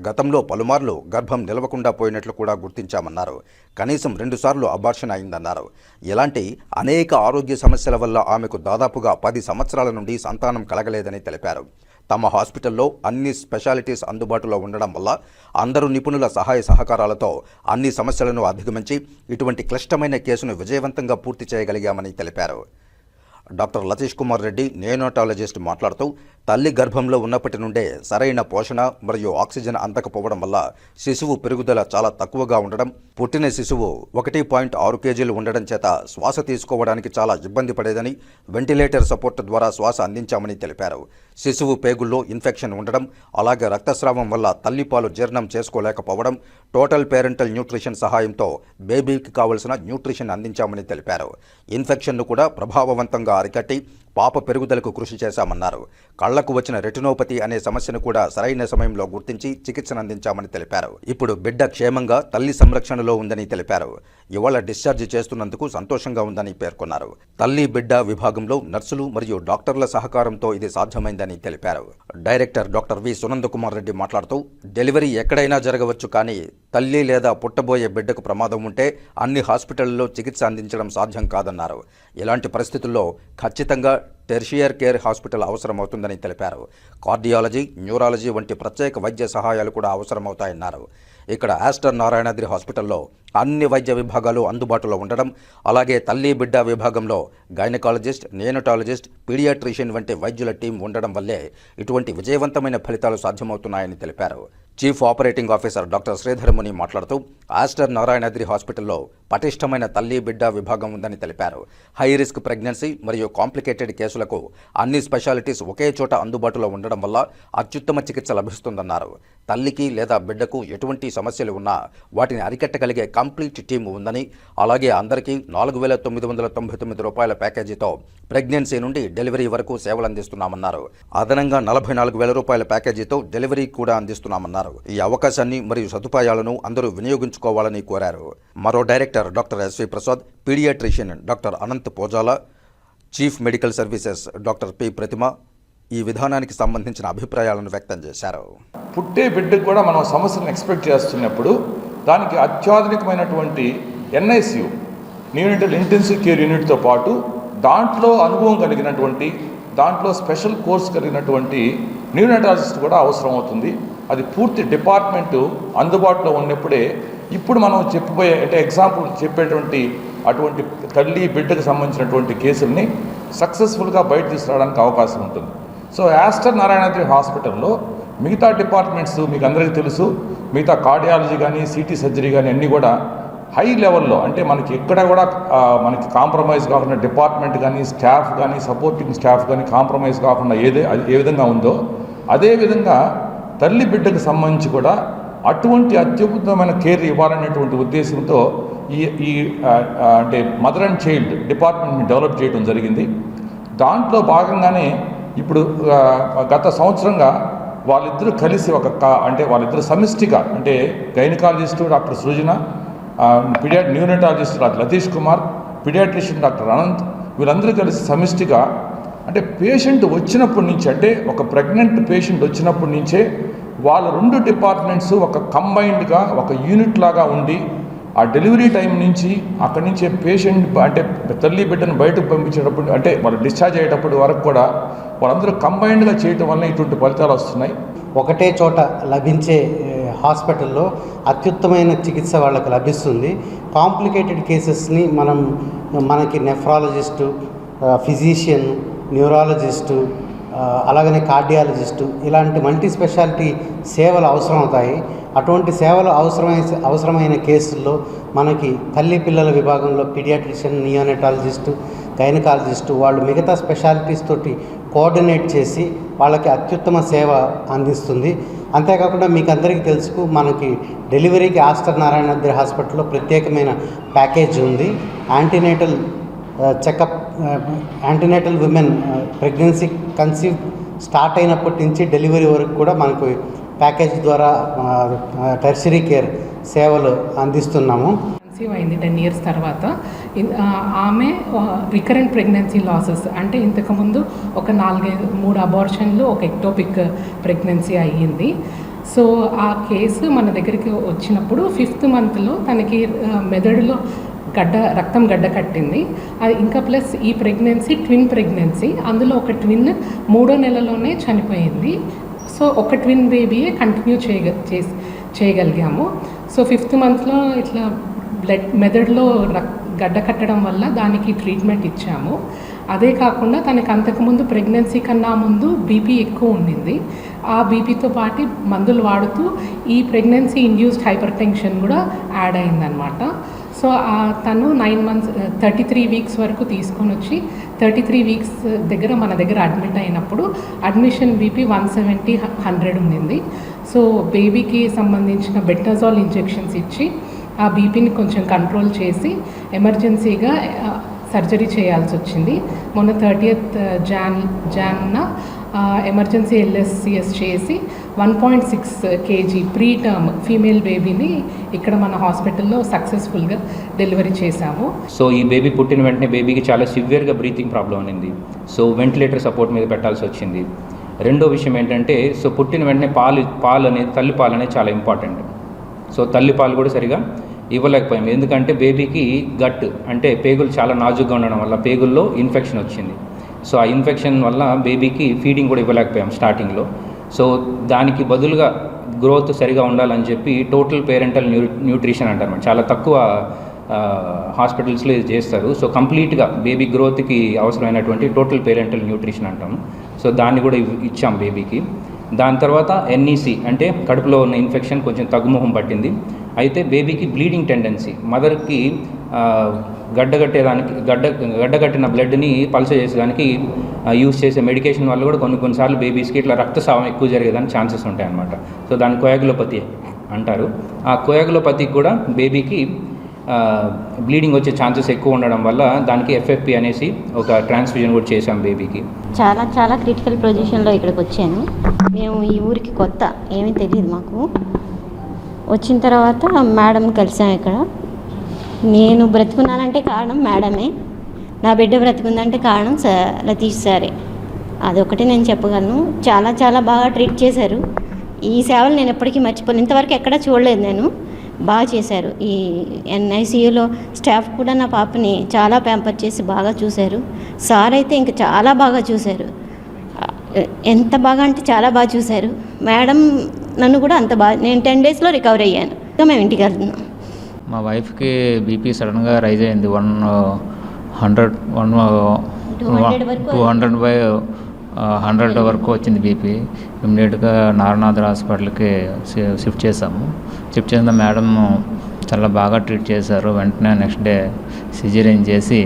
గతంలో పలుమార్లు గర్భం నిలవకుండా పోయినట్లు కూడా గుర్తించామన్నారు. కనీసం 2 సార్లు అబార్షన్ అయిందన్నారు. ఇలాంటి అనేక ఆరోగ్య సమస్యల వల్ల ఆమెకు దాదాపుగా 10 సంవత్సరాల నుండి సంతానం కలగలేదని తెలిపారు. తమ హాస్పిటల్లో అన్ని స్పెషాలిటీస్ అందుబాటులో ఉండడం వల్ల అందరూ నిపుణుల సహాయ సహకారాలతో అన్ని సమస్యలను అధిగమించి ఇటువంటి క్లిష్టమైన కేసును విజయవంతంగా పూర్తి చేయగలిగామని తెలిపారు. డాక్టర్ లతీష్ కుమార్ రెడ్డి నియోనాటాలజిస్ట్ మాట్లాడుతూ తల్లి గర్భంలో ఉన్నప్పటి నుండే సరైన పోషణ మరియు ఆక్సిజన్ అందకపోవడం వల్ల శిశువు పెరుగుదల చాలా తక్కువగా ఉండడం, పుట్టిన శిశువు 1.6 కేజీలు ఉండడం చేత శ్వాస తీసుకోవడానికి చాలా ఇబ్బంది పడేదని వెంటిలేటర్ సపోర్ట్ ద్వారా శ్వాస అందించామని తెలిపారు. శిశువు పేగుల్లో ఇన్ఫెక్షన్ ఉండడం, అలాగే రక్తస్రావం వల్ల తల్లిపాలు జీర్ణం చేసుకోలేకపోవడం, టోటల్ పేరెంటల్ న్యూట్రిషన్ సహాయంతో బేబీకి కావలసిన న్యూట్రిషన్ అందించామని తెలిపారు. ఇన్ఫెక్షన్ను కూడా ప్రభావవంతంగా అరికట్టి పాప పెరుగుదలకు కృషి చేశామన్నారు. కళ్లకు వచ్చిన రెటినోపతి అనే సమస్యను కూడా సరైన సమయంలో గుర్తించి చికిత్సను అందించామని తెలిపారు. ఇప్పుడు బిడ్డ క్షేమంగా తల్లి సంరక్షణలో ఉందని తెలిపారు. ఇవాళ డిశ్చార్జి చేస్తున్నందుకు సంతోషంగా ఉందని పేర్కొన్నారు. తల్లి బిడ్డ విభాగంలో నర్సులు మరియు డాక్టర్ల సహకారంతో ఇది సాధ్యమైందని తెలిపారు. Director doctor V Sunanda Kumar Reddy మాట్లాడుతూ డెలివరీ ఎక్కడైనా జరగవచ్చు, కానీ తల్లి లేదా పుట్టబోయే బిడ్డకు ప్రమాదం ఉంటే అన్ని హాస్పిటల్లో చికిత్స అందించడం సాధ్యం కాదన్నారు. ఇలాంటి పరిస్థితుల్లో ఖచ్చితంగా టెర్షియర్ కేర్ హాస్పిటల్ అవసరమవుతుందని తెలిపారు. కార్డియాలజీ, న్యూరాలజీ వంటి ప్రత్యేక వైద్య సహాయాలు కూడా అవసరమవుతాయన్నారు. ఇక్కడ ఆస్టర్ నారాయణాద్రి హాస్పిటల్లో అన్ని వైద్య విభాగాలు అందుబాటులో ఉండడం, అలాగే తల్లి బిడ్డ విభాగంలో గైనకాలజిస్ట్, నియోనటాలజిస్ట్, పీడియాట్రిషియన్ వంటి వైద్యుల టీం ఉండడం వల్లే ఇటువంటి విజయవంతమైన ఫలితాలు సాధ్యమవుతున్నాయని తెలిపారు. Chief operating officer doctor Sridhar ముని మాట్లాడుతూ ఆస్టర్ నారాయణాద్రి హాస్పిటల్లో పటిష్టమైన తల్లి బిడ్డ విభాగం ఉందని తెలిపారు. హై రిస్క్ ప్రెగ్నెన్సీ మరియు కాంప్లికేటెడ్ కేసులకు అన్ని స్పెషాలిటీస్ ఒకే చోట అందుబాటులో ఉండడం వల్ల అత్యుత్తమ చికిత్స లభిస్తుందన్నారు. తల్లికి లేదా బిడ్డకు ఎటువంటి సమస్యలు ఉన్నా వాటిని అరికట్టగలిగే కంప్లీట్ టీమ్ ఉందని, అలాగే అందరికీ 4,999 రూపాయల ప్యాకేజీతో ప్రెగ్నెన్సీ నుండి డెలివరీ వరకు సేవలు అందిస్తున్నామన్నారు. అదనంగా 44,000 రూపాయల ప్యాకేజీతో డెలివరీ కూడా అందిస్తున్నామన్నారు. ఈ అవకాశాన్ని మరియు సదుపాయాలను అందరూ వినియోగించుకోవాలని కోరారు. మరో director doctor SV Prasad, paediatrician doctor Anant Pojala, chief medical services doctor P Pratima ఈ విధానానికి సంబంధించిన అభిప్రాయాలను వ్యక్తం చేశారు. పుట్టే బిడ్డకు కూడా మనం సమస్యలను ఎక్స్పెక్ట్ చేస్తున్నప్పుడు దానికి అత్యాధునికమైనటువంటి NICU న్యూనటల్ ఇంటెన్సివ్ కేర్ యూనిట్తో పాటు దాంట్లో అనుభవం కలిగినటువంటి, దాంట్లో స్పెషల్ కోర్స్ కలిగినటువంటి న్యూనటాలజిస్ట్ కూడా అవసరం అవుతుంది. అది పూర్తి డిపార్ట్మెంటు అందుబాటులో ఉన్నప్పుడే ఇప్పుడు మనం చెప్పబోయే అంటే ఎగ్జాంపుల్ చెప్పేటువంటి అటువంటి తల్లి బిడ్డకు సంబంధించినటువంటి కేసుల్ని సక్సెస్ఫుల్గా బయట తీసుకురావడానికి అవకాశం ఉంటుంది. సో ఆస్టర్ నారాయణాద్రి హాస్పిటల్లో మిగతా డిపార్ట్మెంట్స్ మీకు అందరికీ తెలుసు, మిగతా కార్డియాలజీ కానీ సిటీ సర్జరీ కానీ అన్నీ కూడా హై లెవెల్లో, అంటే మనకి ఎక్కడ కూడా మనకి కాంప్రమైజ్ కాకుండా డిపార్ట్మెంట్ కానీ స్టాఫ్ కానీ సపోర్టింగ్ స్టాఫ్ కానీ కాంప్రమైజ్ కాకుండా ఏ విధంగా ఉందో అదేవిధంగా తల్లి బిడ్డకు సంబంధించి కూడా అటువంటి అత్యద్భుతమైన కేర్ ఇవ్వాలనేటువంటి ఉద్దేశంతో ఈ అంటే మదర్ అండ్ చైల్డ్ డిపార్ట్మెంట్ని డెవలప్ చేయడం జరిగింది. దాంట్లో భాగంగానే ఇప్పుడు గత సంవత్సరంగా వాళ్ళిద్దరూ కలిసి వాళ్ళిద్దరు సమిష్టిగా, అంటే gynaecologist doctor Srujana, neonatologist doctor Latheesh Kumar, paediatrician doctor Anant, వీళ్ళందరూ కలిసి సమిష్టిగా అంటే పేషెంట్ వచ్చినప్పటి నుంచి, అంటే ఒక ప్రెగ్నెంట్ పేషెంట్ వచ్చినప్పటి నుంచే వాళ్ళ 2 డిపార్ట్మెంట్స్ ఒక కంబైన్డ్గా ఒక యూనిట్ లాగా ఉండి ఆ డెలివరీ టైం నుంచి అక్కడి నుంచే పేషెంట్ అంటే తల్లి బిడ్డను బయటకు పంపించేటప్పుడు, అంటే వాళ్ళు డిశ్చార్జ్ అయ్యేటప్పుడు వరకు కూడా వాళ్ళందరూ కంబైన్డ్గా చేయటం వల్ల ఇటువంటి ఫలితాలు వస్తున్నాయి. ఒకటే చోట లభించే హాస్పిటల్లో అత్యుత్తమైన చికిత్స వాళ్ళకి లభిస్తుంది. కాంప్లికేటెడ్ కేసెస్ని మనకి నెఫ్రాలజిస్టు, ఫిజీషియన్, న్యూరాలజిస్టు, అలాగనే కార్డియాలజిస్టు ఇలాంటి మల్టీ స్పెషాలిటీ సేవలు అవసరం అవుతాయి. అటువంటి సేవలు అవసరమైన కేసుల్లో మనకి తల్లి పిల్లల విభాగంలో పీడియాట్రిషియన్, నియోనటాలజిస్టు, గైనకాలజిస్టు వాళ్ళు మిగతా స్పెషాలిటీస్ తోటి కోఆర్డినేట్ చేసి వాళ్ళకి అత్యుత్తమ సేవ అందిస్తుంది. అంతేకాకుండా మీకు అందరికీ తెలుసు, మనకి డెలివరీకి ఆస్టర్ నారాయణాద్రి హాస్పిటల్లో ప్రత్యేకమైన ప్యాకేజ్ ఉంది. Antenatal checkup, antenatal women pregnancy conceive start అయినప్పటి నుంచి డెలివరీ వరకు కూడా మనకు ప్యాకేజ్ ద్వారా టెర్షరీ కేర్ సేవలు అందిస్తున్నాము. కన్సీవ్ అయింది 10 years తర్వాత. ఆమె రికరెంట్ ప్రెగ్నెన్సీ లాసెస్, అంటే ఇంతకుముందు ఒక 3 అబార్షన్లు, ఒక ఎక్టోపిక్ ప్రెగ్నెన్సీ అయ్యింది. సో ఆ కేసు మన దగ్గరికి వచ్చినప్పుడు 5th monthలో తనకి మెదడులో రక్తం గడ్డ కట్టింది. అది ఇంకా ప్లస్ ఈ ప్రెగ్నెన్సీ ట్విన్ ప్రెగ్నెన్సీ, అందులో ఒక ట్విన్ 3వ నెలలోనే చనిపోయింది. సో ఒక ట్విన్ బేబీయే కంటిన్యూ చేయగలిగాము. సో 5th monthలో ఇట్లా మెదడులో గడ్డ కట్టడం వల్ల దానికి ట్రీట్మెంట్ ఇచ్చాము. అదే కాకుండా తనకి అంతకుముందు ప్రెగ్నెన్సీ కన్నా ముందు బీపీ ఎక్కువ ఉండింది. ఆ బీపీతో పాటు మందులు వాడుతూ ఈ ప్రెగ్నెన్సీ ఇండ్యూస్డ్ హైపర్ టెన్షన్ కూడా యాడ్ అయిందనమాట. సో తను 9 months 33 weeks వరకు తీసుకొని వచ్చి 33 weeks దగ్గర మన దగ్గర అడ్మిట్ అయినప్పుడు అడ్మిషన్ బీపీ 170/100 ఉండింది. సో బేబీకి సంబంధించిన బెట్నజాల్ ఇంజెక్షన్స్ ఇచ్చి ఆ బీపీని కొంచెం కంట్రోల్ చేసి ఎమర్జెన్సీగా సర్జరీ చేయాల్సి వచ్చింది. మొన్న 30th Jan ఎమర్జెన్సీ LSCS చేసి 1.6 kg ప్రీ టర్మ్ ఫీమేల్ బేబీని ఇక్కడ మన హాస్పిటల్లో సక్సెస్ఫుల్గా డెలివరీ చేశాము. సో ఈ బేబీ పుట్టిన వెంటనే బేబీకి చాలా సివియర్గా బ్రీతింగ్ ప్రాబ్లం ఉంది. సో వెంటిలేటర్ సపోర్ట్ మీద పెట్టాల్సి వచ్చింది. రెండో విషయం ఏంటంటే, సో పుట్టిన వెంటనే పాలు అనేది తల్లి పాలు అనేది చాలా ఇంపార్టెంట్. సో తల్లి పాలు కూడా సరిగా ఇవ్వలేకపోయాము. ఎందుకంటే బేబీకి గట్ అంటే పేగులు చాలా నాజుగ్గా ఉండడం వల్ల పేగుల్లో ఇన్ఫెక్షన్ వచ్చింది. సో ఆ ఇన్ఫెక్షన్ వల్ల బేబీకి ఫీడింగ్ కూడా ఇవ్వలేకపోయాం స్టార్టింగ్లో. సో దానికి బదులుగా గ్రోత్ సరిగా ఉండాలని చెప్పి టోటల్ పేరెంటల్ న్యూట్రిషన్ అంటారు. చాలా తక్కువ హాస్పిటల్స్లో ఇది చేస్తారు. సో కంప్లీట్గా బేబీ గ్రోత్కి అవసరమైనటువంటి టోటల్ పేరెంటల్ న్యూట్రిషన్ అంటాము. సో దాన్ని కూడా ఇచ్చాం బేబీకి. దాని తర్వాత NEC అంటే కడుపులో ఉన్న ఇన్ఫెక్షన్ కొంచెం తగ్గుముఖం పట్టింది. అయితే బేబీకి బ్లీడింగ్ టెండెన్సీ, మదర్కి గడ్డకట్టిన బ్లడ్ని పల్స చేసేదానికి యూస్ చేసే మెడికేషన్ వల్ల కూడా కొన్నిసార్లు బేబీస్కి ఇట్లా రక్తస్రావం ఎక్కువ జరిగేదానికి ఛాన్సెస్ ఉంటాయి అన్నమాట. సో దాన్ని కోయాగులోపతి అంటారు. ఆ కోయాగులోపతికి కూడా బేబీకి బ్లీడింగ్ వచ్చే ఛాన్సెస్ ఎక్కువ ఉండడం వల్ల దానికి FFP అనేసి ఒక ట్రాన్స్ఫ్యూజన్ కూడా చేసాం బేబీకి. చాలా క్రిటికల్ పొజిషన్లో ఇక్కడికి వచ్చాను. మేము ఈ ఊరికి కొత్త, ఏమీ తెలియదు మాకు. వచ్చిన తర్వాత మేడం కలిసాం ఇక్కడ. నేను బ్రతుకున్నానంటే కారణం మేడమే, నా బిడ్డ బ్రతుకుందంటే కారణం లతీష్ సారే. అదొకటి నేను చెప్పగలను. చాలా బాగా ట్రీట్ చేశారు. ఈ సేవలు నేను ఎప్పటికీ మర్చిపోలేను. ఇంతవరకు ఎక్కడా చూడలేదు నేను. బాగా చేశారు. ఈ ఎన్ఐసియూలో స్టాఫ్ కూడా నా పాపని చాలా ప్యాంపర్ చేసి బాగా చూశారు. సార్ అయితే ఇంకా చాలా బాగా చూశారు. ఎంత బాగా అంటే చాలా బాగా చూశారు. మేడం నన్ను కూడా అంత బాగా, నేను 10 డేస్లో రికవర్ అయ్యాను. ఇంకా మేము ఇంటికి వెళ్తున్నాం. మా వైఫ్కి బీపీ సడన్గా రైజ్ అయింది. 200/100 వరకు వచ్చింది బీపీ. ఇమ్మీడియట్గా నారాయణనాథ్ హాస్పిటల్కి షిఫ్ట్ చేసాము. షిఫ్ట్ చేసిన మేడం చాలా బాగా ట్రీట్ చేశారు. వెంటనే నెక్స్ట్ డే సిజేరియన్ చేసి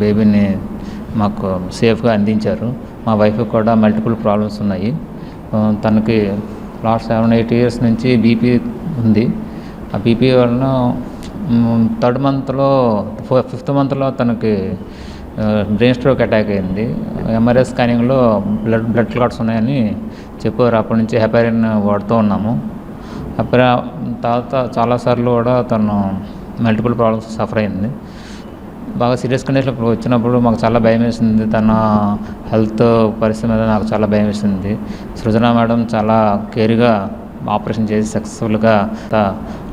బేబీని మాకు సేఫ్గా అందించారు. మా వైఫ్కి కూడా మల్టిపుల్ ప్రాబ్లమ్స్ ఉన్నాయి. తనకి లాస్ట్ 7-8 ఇయర్స్ నుంచి బీపీ ఉంది. ఆ బీపీ వలన 3rd మంత్లో 5th మంత్లో తనకి బ్రెయిన్ స్ట్రోక్ అటాక్ అయింది. ఎంఆర్ఐ స్కానింగ్లో బ్లడ్ క్లాట్స్ ఉన్నాయని చెప్పారు. అప్పటి నుంచి హెపారిన్ వాడుతూ ఉన్నాము. తర్వాత చాలాసార్లు కూడా తను మల్టిపుల్ ప్రాబ్లమ్స్ సఫర్ అయింది. బాగా సీరియస్ కండిషన్లో వచ్చినప్పుడు మాకు చాలా భయం వేసింది. తన హెల్త్ పరిస్థితి మీద నాకు చాలా భయం వేసింది. సృజన మేడం చాలా కేర్గా ఆపరేషన్ చేసి సక్సెస్ఫుల్గా,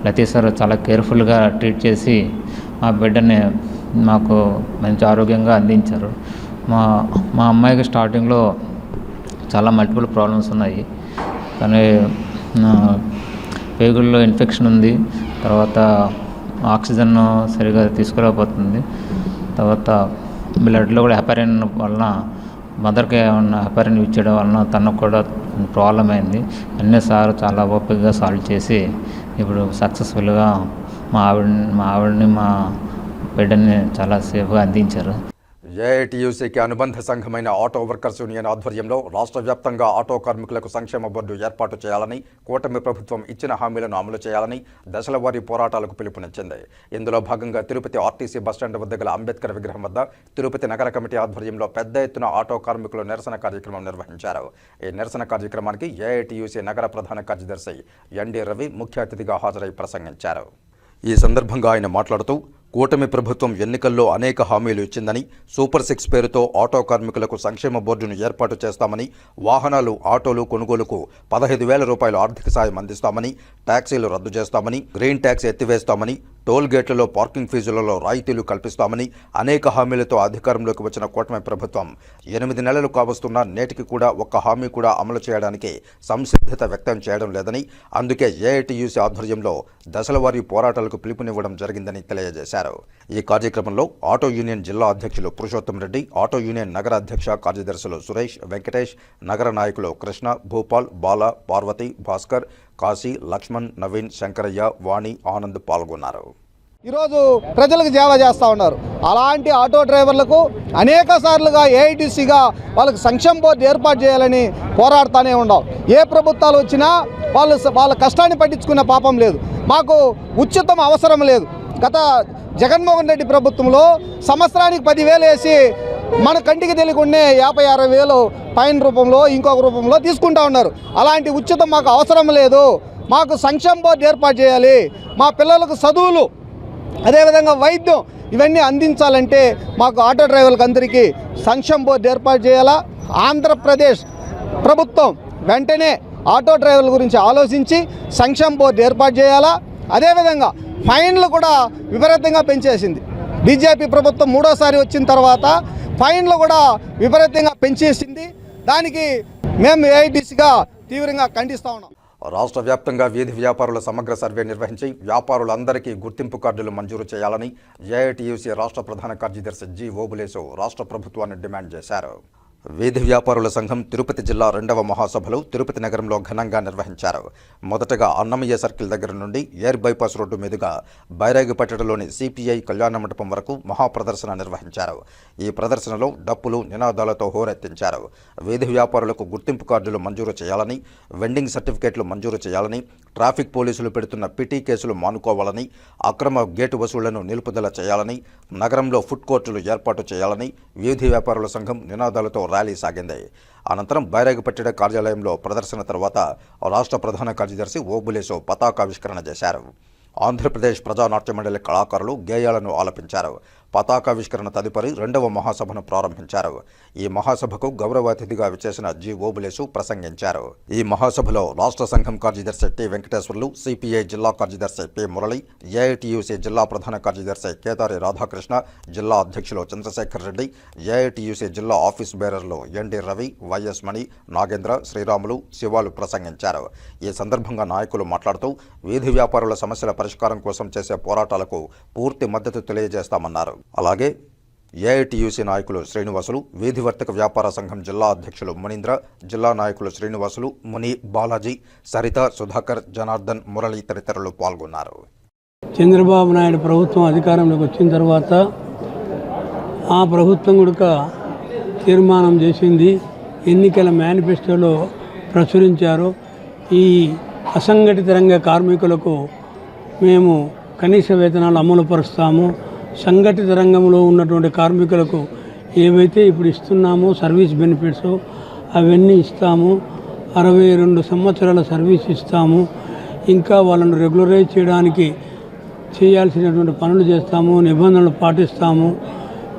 లతీష్ సార్ చాలా కేర్ఫుల్గా ట్రీట్ చేసి మా బిడ్డని మాకు మంచి ఆరోగ్యంగా అందించారు. మా అమ్మాయికి స్టార్టింగ్లో చాలా మల్టిపుల్ ప్రాబ్లమ్స్ ఉన్నాయి. కానీ పేగుల్లో ఇన్ఫెక్షన్ ఉంది. తర్వాత ఆక్సిజన్ సరిగా తీసుకురాకపోతుంది. తర్వాత బ్లడ్లో కూడా హెపారిన్ వలన, మదర్కి ఏమన్నా హెపారిన్ ఇచ్చడం వలన తనకు కూడా ప్రాబ్లం అయింది. అన్నీ సార్ చాలా ఓపికగా సాల్వ్ చేసి ఇప్పుడు సక్సెస్ఫుల్గా మా ఆవిడని మా బిడ్డని చాలా సేఫ్గా అందించారు. ఏఐటీయూసీకి అనుబంధ సంఘమైన ఆటో వర్కర్స్ యూనియన్ ఆధ్వర్యంలో రాష్ట్ర వ్యాప్తంగా ఆటో కార్మికులకు సంక్షేమ బోర్డు ఏర్పాటు చేయాలని, కూటమి ప్రభుత్వం ఇచ్చిన హామీలను అమలు చేయాలని దశల వారీ పోరాటాలకు పిలుపునిచ్చింది. ఇందులో భాగంగా తిరుపతి ఆర్టీసీ బస్టాండ్ వద్ద గల అంబేద్కర్ విగ్రహం వద్ద తిరుపతి నగర కమిటీ ఆధ్వర్యంలో పెద్ద ఎత్తున ఆటో కార్మికులు నిరసన కార్యక్రమం నిర్వహించారు. ఈ నిరసన కార్యక్రమానికి ఏఐటీయూసీ నగర ప్రధాన కార్యదర్శి ఎన్డీ రవి ముఖ్య అతిథిగా హాజరై ప్రసంగించారు. ఈ సందర్భంగా ఆయన మాట్లాడుతూ, కూటమి ప్రభుత్వం ఎన్నికల్లో అనేక హామీలు ఇచ్చిందని, సూపర్ 6 పేరుతో ఆటో కార్మికులకు సంక్షేమ బోర్డును ఏర్పాటు చేస్తామని, వాహనాలు ఆటోలు కొనుగోలుకు 15,000 రూపాయలు ఆర్థిక సాయం అందిస్తామని, ట్యాక్సీలు రద్దు చేస్తామని, గ్రీన్ ట్యాక్స్ ఎత్తివేస్తామని, టోల్ గేట్లలో పార్కింగ్ ఫీజులలో రాయితీలు కల్పిస్తామని అనేక హామీలతో అధికారంలోకి వచ్చిన కూటమి ప్రభుత్వం 8 నెలలు కావస్తున్నా నేటికి కూడా ఒక్క హామీ కూడా అమలు చేయడానికి సంసిద్ధత వ్యక్తం చేయడం లేదని, అందుకే ఏఐటీయూసీ ఆధ్వర్యంలో దశలవారీ పోరాటాలకు పిలుపునివ్వడం జరిగిందని తెలియజేశారు. ఈ కార్యక్రమంలో ఆటో యూనియన్ జిల్లా అధ్యక్షులు పురుషోత్తం రెడ్డి, ఆటో యూనియన్ నగర అధ్యక్ష కార్యదర్శులు సురేష్, వెంకటేష్, నగర నాయకులు కృష్ణ, భూపాల్, బాల, పార్వతి, భాస్కర్, కాశీ, లక్ష్మణ్, నవీన్, శంకరయ్య, వాణి, ఆనంద్ పాల్గొన్నారు. ఈరోజు ప్రజలకు సేవ చేస్తూ ఉన్నారు. అలాంటి ఆటో డ్రైవర్లకు అనేక సార్లుగా ఏఐటీసీగా వాళ్ళకి సంక్షేమ బోర్డు ఏర్పాటు చేయాలని పోరాడుతూనే ఉన్నాం. ఏ ప్రభుత్వాలు వచ్చినా వాళ్ళ కష్టాన్ని పట్టించుకునే పాపం లేదు. మాకు ఉచితం అవసరం లేదు. గత జగన్మోహన్ రెడ్డి ప్రభుత్వంలో సంవత్సరానికి 10,000 వేసి మన కంటికి తెలియకుండానే 50,000-60,000 పైన రూపంలో ఇంకొక రూపంలో తీసుకుంటా ఉన్నారు. అలాంటి ఉచితం మాకు అవసరం లేదు. మాకు సంక్షేమ బోర్డు ఏర్పాటు చేయాలి. మా పిల్లలకు చదువులు, అదేవిధంగా వైద్యం ఇవన్నీ అందించాలంటే మాకు ఆటో డ్రైవర్లకు అందరికీ సంక్షేమ బోర్డు ఏర్పాటు చేయాలా. ఆంధ్రప్రదేశ్ ప్రభుత్వం వెంటనే ఆటో డ్రైవర్ల గురించి ఆలోచించి సంక్షేమ బోర్డు ఏర్పాటు చేయాలా. అదేవిధంగా ఫైన్లు కూడా విపరీతంగా పెంచేసింది. బీజేపీ ప్రభుత్వం 3వ సారి వచ్చిన తర్వాత ఫైన్లు కూడా విపరీతంగా పెంచేసింది. దానికి మేము ఏఐటీసీగా తీవ్రంగా ఖండిస్తూ ఉన్నాం. రాష్ట్ర వ్యాప్తంగా వీధి వ్యాపారుల సమగ్ర సర్వే నిర్వహించి వ్యాపారులందరికీ గుర్తింపు కార్డులు మంజూరు చేయాలని ఏఐటీయూసీ రాష్ట్ర ప్రధాన కార్యదర్శి జి ఓబులేసు రాష్ట్ర ప్రభుత్వాన్ని డిమాండ్ చేశారు. వీధి వ్యాపారుల సంఘం తిరుపతి జిల్లా 2వ మహాసభలు తిరుపతి నగరంలో ఘనంగా నిర్వహించారు. మొదటగా అన్నమయ్య సర్కిల్ దగ్గర నుండి ఎయిర్ బైపాస్ రోడ్డు మీదుగా బైరాగిపట్టణలోని సిపిఐ కళ్యాణ మండపం వరకు మహాప్రదర్శన నిర్వహించారు. ఈ ప్రదర్శనలో డప్పులు, నినాదాలతో హోరెత్తించారు. వీధి వ్యాపారులకు గుర్తింపు కార్డులు మంజూరు చేయాలని, వెండింగ్ సర్టిఫికేట్లు మంజూరు చేయాలని, ట్రాఫిక్ పోలీసులు పెడుతున్న పిటి కేసులు మానుకోవాలని, అక్రమ గేటు వసూళ్లను నిలుపుదల చేయాలని, నగరంలో ఫుడ్ కోర్టులు ఏర్పాటు చేయాలని వీధి వ్యాపారుల సంఘం నినాదాలతో ర్యాలీ సాగింది. అనంతరం బైరాగిపట్టణ కార్యాలయంలో ప్రదర్శన తర్వాత రాష్ట్ర ప్రధాన కార్యదర్శి ఓబులేసు పతాకావిష్కరణ చేశారు. ఆంధ్రప్రదేశ్ ప్రజానాట్య మండలి కళాకారులు గేయాలను ఆలపించారు. పతాకావిష్కరణ తదుపరి 2వ మహాసభను ప్రారంభించారు. ఈ మహాసభకు గౌరవ అతిథిగా విచ్చేసిన జి. ఓబులేసు ప్రసంగించారు. ఈ మహాసభలో రాష్ట్ర సంఘం కార్యదర్శి టి. వెంకటేశ్వర్లు, సిపిఐ జిల్లా కార్యదర్శి పి. మురళి, ఏఐటియుసి జిల్లా ప్రధాన కార్యదర్శి కేతారి రాధాకృష్ణ, జిల్లా అధ్యక్షులు చంద్రశేఖర్ రెడ్డి, ఏఐటియుసి జిల్లా ఆఫీస్ బేరర్లు ఎన్డి రవి, వైఎస్ మణి, నాగేంద్ర, శ్రీరాములు, శివాలు ప్రసంగించారు. ఈ సందర్భంగా నాయకులు మాట్లాడుతూ వీధి వ్యాపారుల సమస్యల పరిష్కారం కోసం చేసే పోరాటాలకు పూర్తి మద్దతు తెలియజేస్తామన్నారు. అలాగే ఏఐటియుసి నాయకులు శ్రీనివాసులు, వీధి వర్తక వ్యాపార సంఘం జిల్లా అధ్యక్షులు మునీంద్ర, జిల్లా నాయకులు శ్రీనివాసులు, ముని, బాలాజీ, సరిత, సుధాకర్, జనార్దన్, మురళి తదితరులు పాల్గొన్నారు. చంద్రబాబు నాయుడు ప్రభుత్వం అధికారంలోకి వచ్చిన తర్వాత ఆ ప్రభుత్వం కూడా తీర్మానం చేసింది, ఎన్నికల మేనిఫెస్టోలో ప్రచురించారు. ఈ అసంఘటిత రంగ కార్మికులకు మేము కనీస వేతనాలు అమలు పరుస్తాము, సంఘటిత రంగంలో ఉన్నటువంటి కార్మికులకు ఏవైతే ఇప్పుడు ఇస్తున్నామో సర్వీస్ బెనిఫిట్స్ అవన్నీ ఇస్తాము, 62 సంవత్సరాల సర్వీస్ ఇస్తాము, ఇంకా వాళ్ళను రెగ్యులరైజ్ చేయడానికి చేయాల్సినటువంటి పనులు చేస్తాము, నిబంధనలు పాటిస్తాము,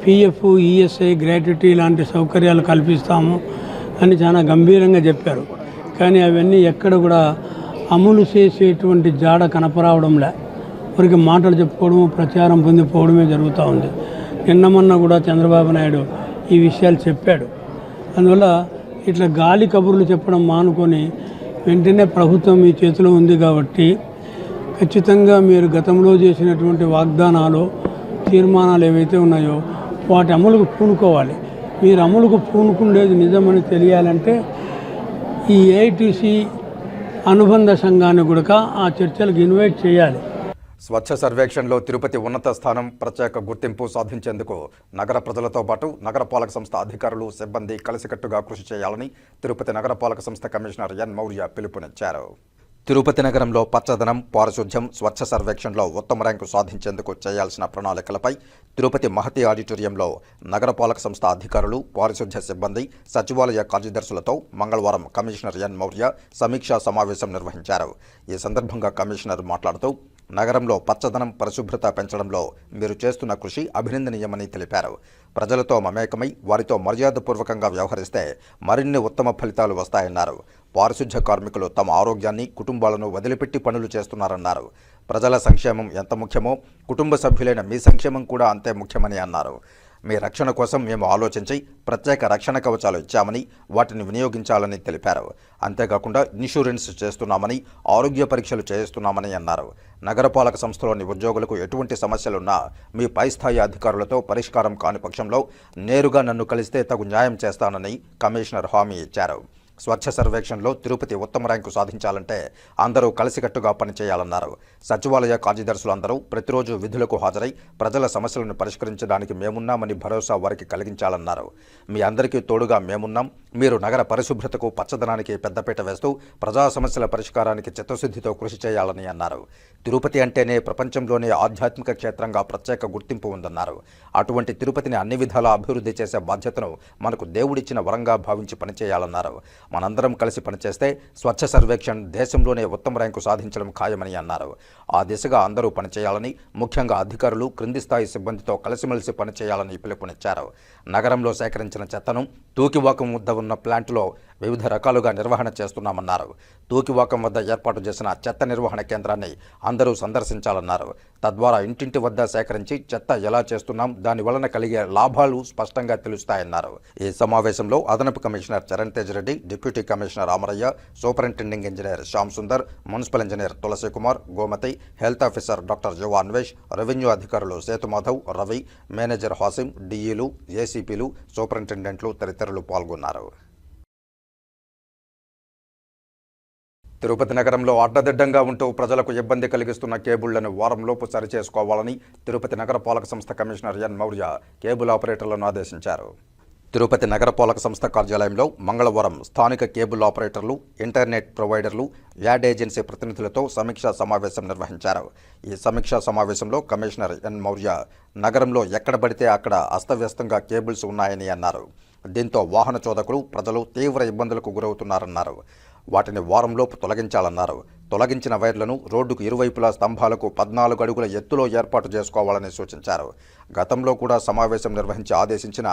పిఎఫ్, ఈఎస్ఐ, గ్రాట్యుటీ లాంటి సౌకర్యాలు కల్పిస్తాము అని చాలా గంభీరంగా చెప్పారు. కానీ అవన్నీ ఎక్కడ కూడా అమలు చేసేటువంటి జాడ కనపరావడంలే, వారికి మాటలు చెప్పుకోవడము, ప్రచారం పొందిపోవడమే జరుగుతూ ఉంది. నిన్న మొన్న కూడా చంద్రబాబు నాయుడు ఈ విషయాలు చెప్పాడు. అందువల్ల ఇట్లా గాలి కబుర్లు చెప్పడం మానుకొని వెంటనే ప్రభుత్వం మీ చేతిలో ఉంది కాబట్టి ఖచ్చితంగా మీరు గతంలో చేసినటువంటి వాగ్దానాలు, తీర్మానాలు ఏవైతే ఉన్నాయో వాటి అమలుకు పూనుకోవాలి. మీరు అమలుకు పూనుకుండేది నిజమని తెలియాలంటే ఈ ఏఐటీసీ అనుబంధ సంఘాన్ని కూడా ఆ చర్చలకు ఇన్వైట్ చేయాలి. స్వచ్ఛ సర్వేక్షణలో తిరుపతి ఉన్నత స్థానం, ప్రత్యేక గుర్తింపు సాధించేందుకు నగర ప్రజలతో పాటు నగరపాలక సంస్థ అధికారులు, సిబ్బంది కలిసికట్టుగా కృషి చేయాలని తిరుపతి నగరపాలక సంస్థ కమిషనర్ ఎన్. మౌర్య పిలుపునిచ్చారు. తిరుపతి నగరంలో పచ్చదనం, పారిశుధ్యం, స్వచ్ఛ సర్వేక్షణలో ఉత్తమ ర్యాంకు సాధించేందుకు చేయాల్సిన ప్రణాళికలపై తిరుపతి మహతి ఆడిటోరియంలో నగరపాలక సంస్థ అధికారులు, పారిశుధ్య సిబ్బంది, సచివాలయ కార్యదర్శులతో మంగళవారం కమిషనర్ ఎన్. మౌర్య సమీక్షా సమావేశం నిర్వహించారు. ఈ సందర్భంగా కమిషనర్ మాట్లాడుతూ నగరంలో పచ్చదనం, పరిశుభ్రత పెంచడంలో మీరు చేస్తున్న కృషి అభినందనీయమని తెలిపారు. ప్రజలతో మమేకమై వారితో మర్యాదపూర్వకంగా వ్యవహరిస్తే మరిన్ని ఉత్తమ ఫలితాలు వస్తాయన్నారు. పారిశుధ్య కార్మికులు తమ ఆరోగ్యాన్ని, కుటుంబాలను వదిలిపెట్టి పనులు చేస్తున్నారన్నారు. ప్రజల సంక్షేమం ఎంత ముఖ్యమో కుటుంబ సభ్యులైన మీ సంక్షేమం కూడా అంతే ముఖ్యమని అన్నారు. మీ రక్షణ కోసం మేము ఆలోచించి ప్రత్యేక రక్షణ కవచాలు ఇచ్చామని, వాటిని వినియోగించాలని తెలిపారు. అంతేకాకుండా ఇన్సూరెన్స్ చేస్తున్నామని, ఆరోగ్య పరీక్షలు చేయిస్తున్నామని అన్నారు. నగరపాలక సంస్థలోని ఉద్యోగులకు ఎటువంటి సమస్యలున్నా మీ పై స్థాయి అధికారులతో పరిష్కారం కాని పక్షంలో నేరుగా నన్ను కలిస్తే తగు న్యాయం చేస్తానని కమిషనర్ హామీ ఇచ్చారు. స్వచ్ఛ సర్వేక్షణలో తిరుపతి ఉత్తమ ర్యాంకు సాధించాలంటే అందరూ కలిసికట్టుగా పనిచేయాలన్నారు. సచివాలయ కార్యదర్శులు అందరూ ప్రతిరోజు విధులకు హాజరై ప్రజల సమస్యలను పరిష్కరించడానికి మేమున్నామని భరోసా వారికి కలిగించాలన్నారు. మీ అందరికీ తోడుగా మేమున్నాం. మీరు నగర పరిశుభ్రతకు, పచ్చదనానికి పెద్దపీట వేస్తూ ప్రజా సమస్యల పరిష్కారానికి చిత్తశుద్ధితో కృషి చేయాలని అన్నారు. తిరుపతి అంటేనే ప్రపంచంలోనే ఆధ్యాత్మిక క్షేత్రంగా ప్రత్యేక గుర్తింపు ఉందన్నారు. అటువంటి తిరుపతిని అన్ని విధాలా అభివృద్ధి చేసే బాధ్యతను మనకు దేవుడిచ్చిన వరంగా భావించి పనిచేయాలన్నారు. మనందరం కలిసి పనిచేస్తే స్వచ్ఛ సర్వేక్షణ్ దేశంలోనే ఉత్తమ ర్యాంకు సాధించడం ఖాయమని అన్నారు. ఆ దిశగా అందరూ పనిచేయాలని, ముఖ్యంగా అధికారులు క్రింది స్థాయి సిబ్బందితో కలిసిమెలిసి పనిచేయాలని పిలుపునిచ్చారు. నగరంలో సేకరించిన చెత్తను తూకివాకం వద్ద ఉన్న ప్లాంట్లో వివిధ రకాలుగా నిర్వహణ చేస్తున్నామన్నారు. తూకివాకం వద్ద ఏర్పాటు చేసిన చెత్త నిర్వహణ కేంద్రాన్ని అందరూ సందర్శించాలన్నారు. తద్వారా ఇంటింటి వద్ద సేకరించి చెత్త ఎలా చేస్తున్నాం, దాని వలన కలిగే లాభాలు స్పష్టంగా తెలుస్తాయన్నారు. ఈ సమావేశంలో అదనపు commissioner Charan Tej Reddy, deputy commissioner Amaraiah, superintending engineer Shyam Sundar, municipal engineer Tulasi Kumar, Gomathi, health officer doctor Yuva Anvesh, revenue అధికారులు సేతుమాధవ్, రవి, మేనేజర్ హాసిం, డిఈలు, ఏసీపీలు, సూపరింటెండెంట్లు తదితరులు పాల్గొన్నారు. తిరుపతి నగరంలో అడ్డదిడ్డంగా ఉంటూ ప్రజలకు ఇబ్బంది కలిగిస్తున్న కేబుళ్లను వారంలోపు సరిచేసుకోవాలని తిరుపతి నగరపాలక సంస్థ కమిషనర్ ఎన్. మౌర్య కేబుల్ ఆపరేటర్లను ఆదేశించారు. తిరుపతి నగరపాలక సంస్థ కార్యాలయంలో మంగళవారం స్థానిక కేబుల్ ఆపరేటర్లు, ఇంటర్నెట్ ప్రొవైడర్లు, యాడ్ ఏజెన్సీ ప్రతినిధులతో సమీక్షా సమావేశం నిర్వహించారు. ఈ సమీక్షా సమావేశంలో కమిషనర్ ఎన్. మౌర్య నగరంలో ఎక్కడ పడితే అక్కడ అస్తవ్యస్తంగా కేబుల్స్ ఉన్నాయని అన్నారు. దీంతో వాహన చోదకులు, ప్రజలు తీవ్ర ఇబ్బందులకు గురవుతున్నారన్నారు. వాటిని వారంలోపు తొలగించాలన్నారు. తొలగించిన వైర్లను రోడ్డుకు ఇరువైపులా స్తంభాలకు 14 అడుగుల ఎత్తులో ఏర్పాటు చేసుకోవాలని సూచించారు. గతంలో కూడా సమావేశం నిర్వహించి ఆదేశించిన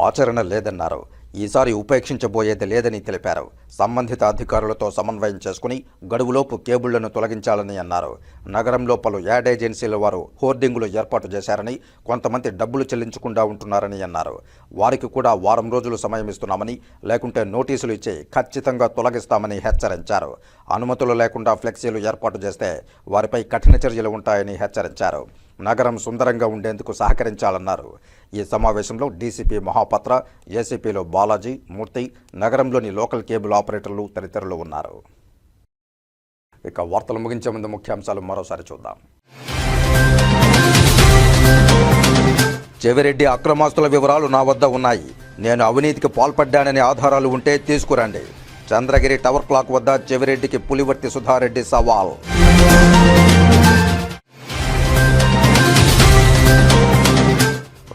ఆచరణ లేదన్నారు. ఈసారి ఉపేక్షించబోయేది లేదని తెలిపారు. సంబంధిత అధికారులతో సమన్వయం చేసుకుని గడువులోపు కేబుళ్లను తొలగించాలని అన్నారు. నగరంలో పలు యాడ్ ఏజెన్సీల వారు హోర్డింగులు ఏర్పాటు చేశారని, కొంతమంది డబ్బులు చెల్లించకుండా ఉంటున్నారని అన్నారు. వారికి కూడా వారం రోజులు సమయం ఇస్తున్నామని, లేకుంటే నోటీసులు ఇచ్చి ఖచ్చితంగా తొలగిస్తామని హెచ్చరించారు. అనుమతులు లేకుండా ఫ్లెక్సీలు ఏర్పాటు చేస్తే వారిపై కఠిన చర్యలు ఉంటాయని హెచ్చరించారు. నగరం సుందరంగా ఉండేందుకు సహకరించాలన్నారు. ఈ సమావేశంలో డీసీపీ మహాపత్ర, ఏసీపీలో బాలాజీ, మూర్తి, నగరంలోని లోకల్ కేబుల్ ఆపరేటర్లు తదితరులు ఉన్నారు. ఇక వార్తలు ముగించే ముందు ముఖ్యాంశాలు మరోసారి చూద్దాం. చెవిరెడ్డి అక్రమాస్తుల వివరాలు నా వద్ద ఉన్నాయి. నేను అవినీతికి పాల్పడ్డానని ఆధారాలు ఉంటే తీసుకురండి. చంద్రగిరి టవర్ క్లాక్ వద్ద చెవిరెడ్డికి పులివర్తి సుధారెడ్డి సవాల్.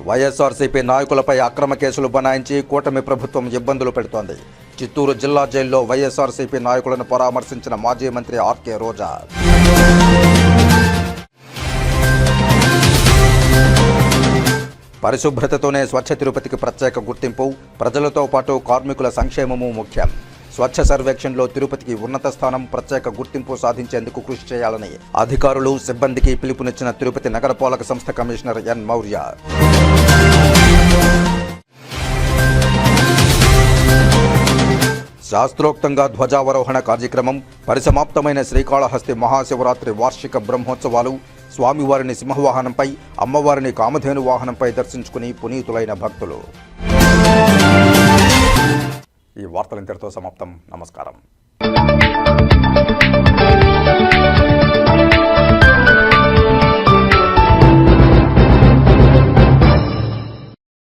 వైఎస్ఆర్సీపీ నాయకులపై అక్రమ కేసులు బనాయించి కూటమి ప్రభుత్వం ఇబ్బందులు పెడుతోంది. చిత్తూరు జిల్లా జైల్లో వైఎస్ఆర్సీపీ నాయకులను పరామర్శించిన మాజీ మంత్రి ఆర్కే రోజా. పరిశుభ్రతతోనే స్వచ్ఛ తిరుపతికి ప్రత్యేక గుర్తింపు, ప్రజలతో పాటు కార్మికుల సంక్షేమము ముఖ్యం. స్వచ్ఛ సర్వేక్షణలో తిరుపతికి ఉన్నత స్థానం, ప్రత్యేక గుర్తింపు సాధించేందుకు కృషి చేయాలని అధికారులు, సిబ్బందికి పిలుపునిచ్చిన తిరుపతి నగరపాలక సంస్థ కమిషనర్ ఎన్ మౌర్య. శాస్త్రోక్తంగా ధ్వజావరోహణ కార్యక్రమం, పరిసమాప్తమైన శ్రీకాళహస్తి మహాశివరాత్రి వార్షిక బ్రహ్మోత్సవాలు. స్వామివారిని సింహవాహనంపై, అమ్మవారిని కామధేను వాహనంపై దర్శించుకుని పునీతులైన భక్తులు. ఈ వార్తలు ఇంతటితో సమాప్తం. నమస్కారం.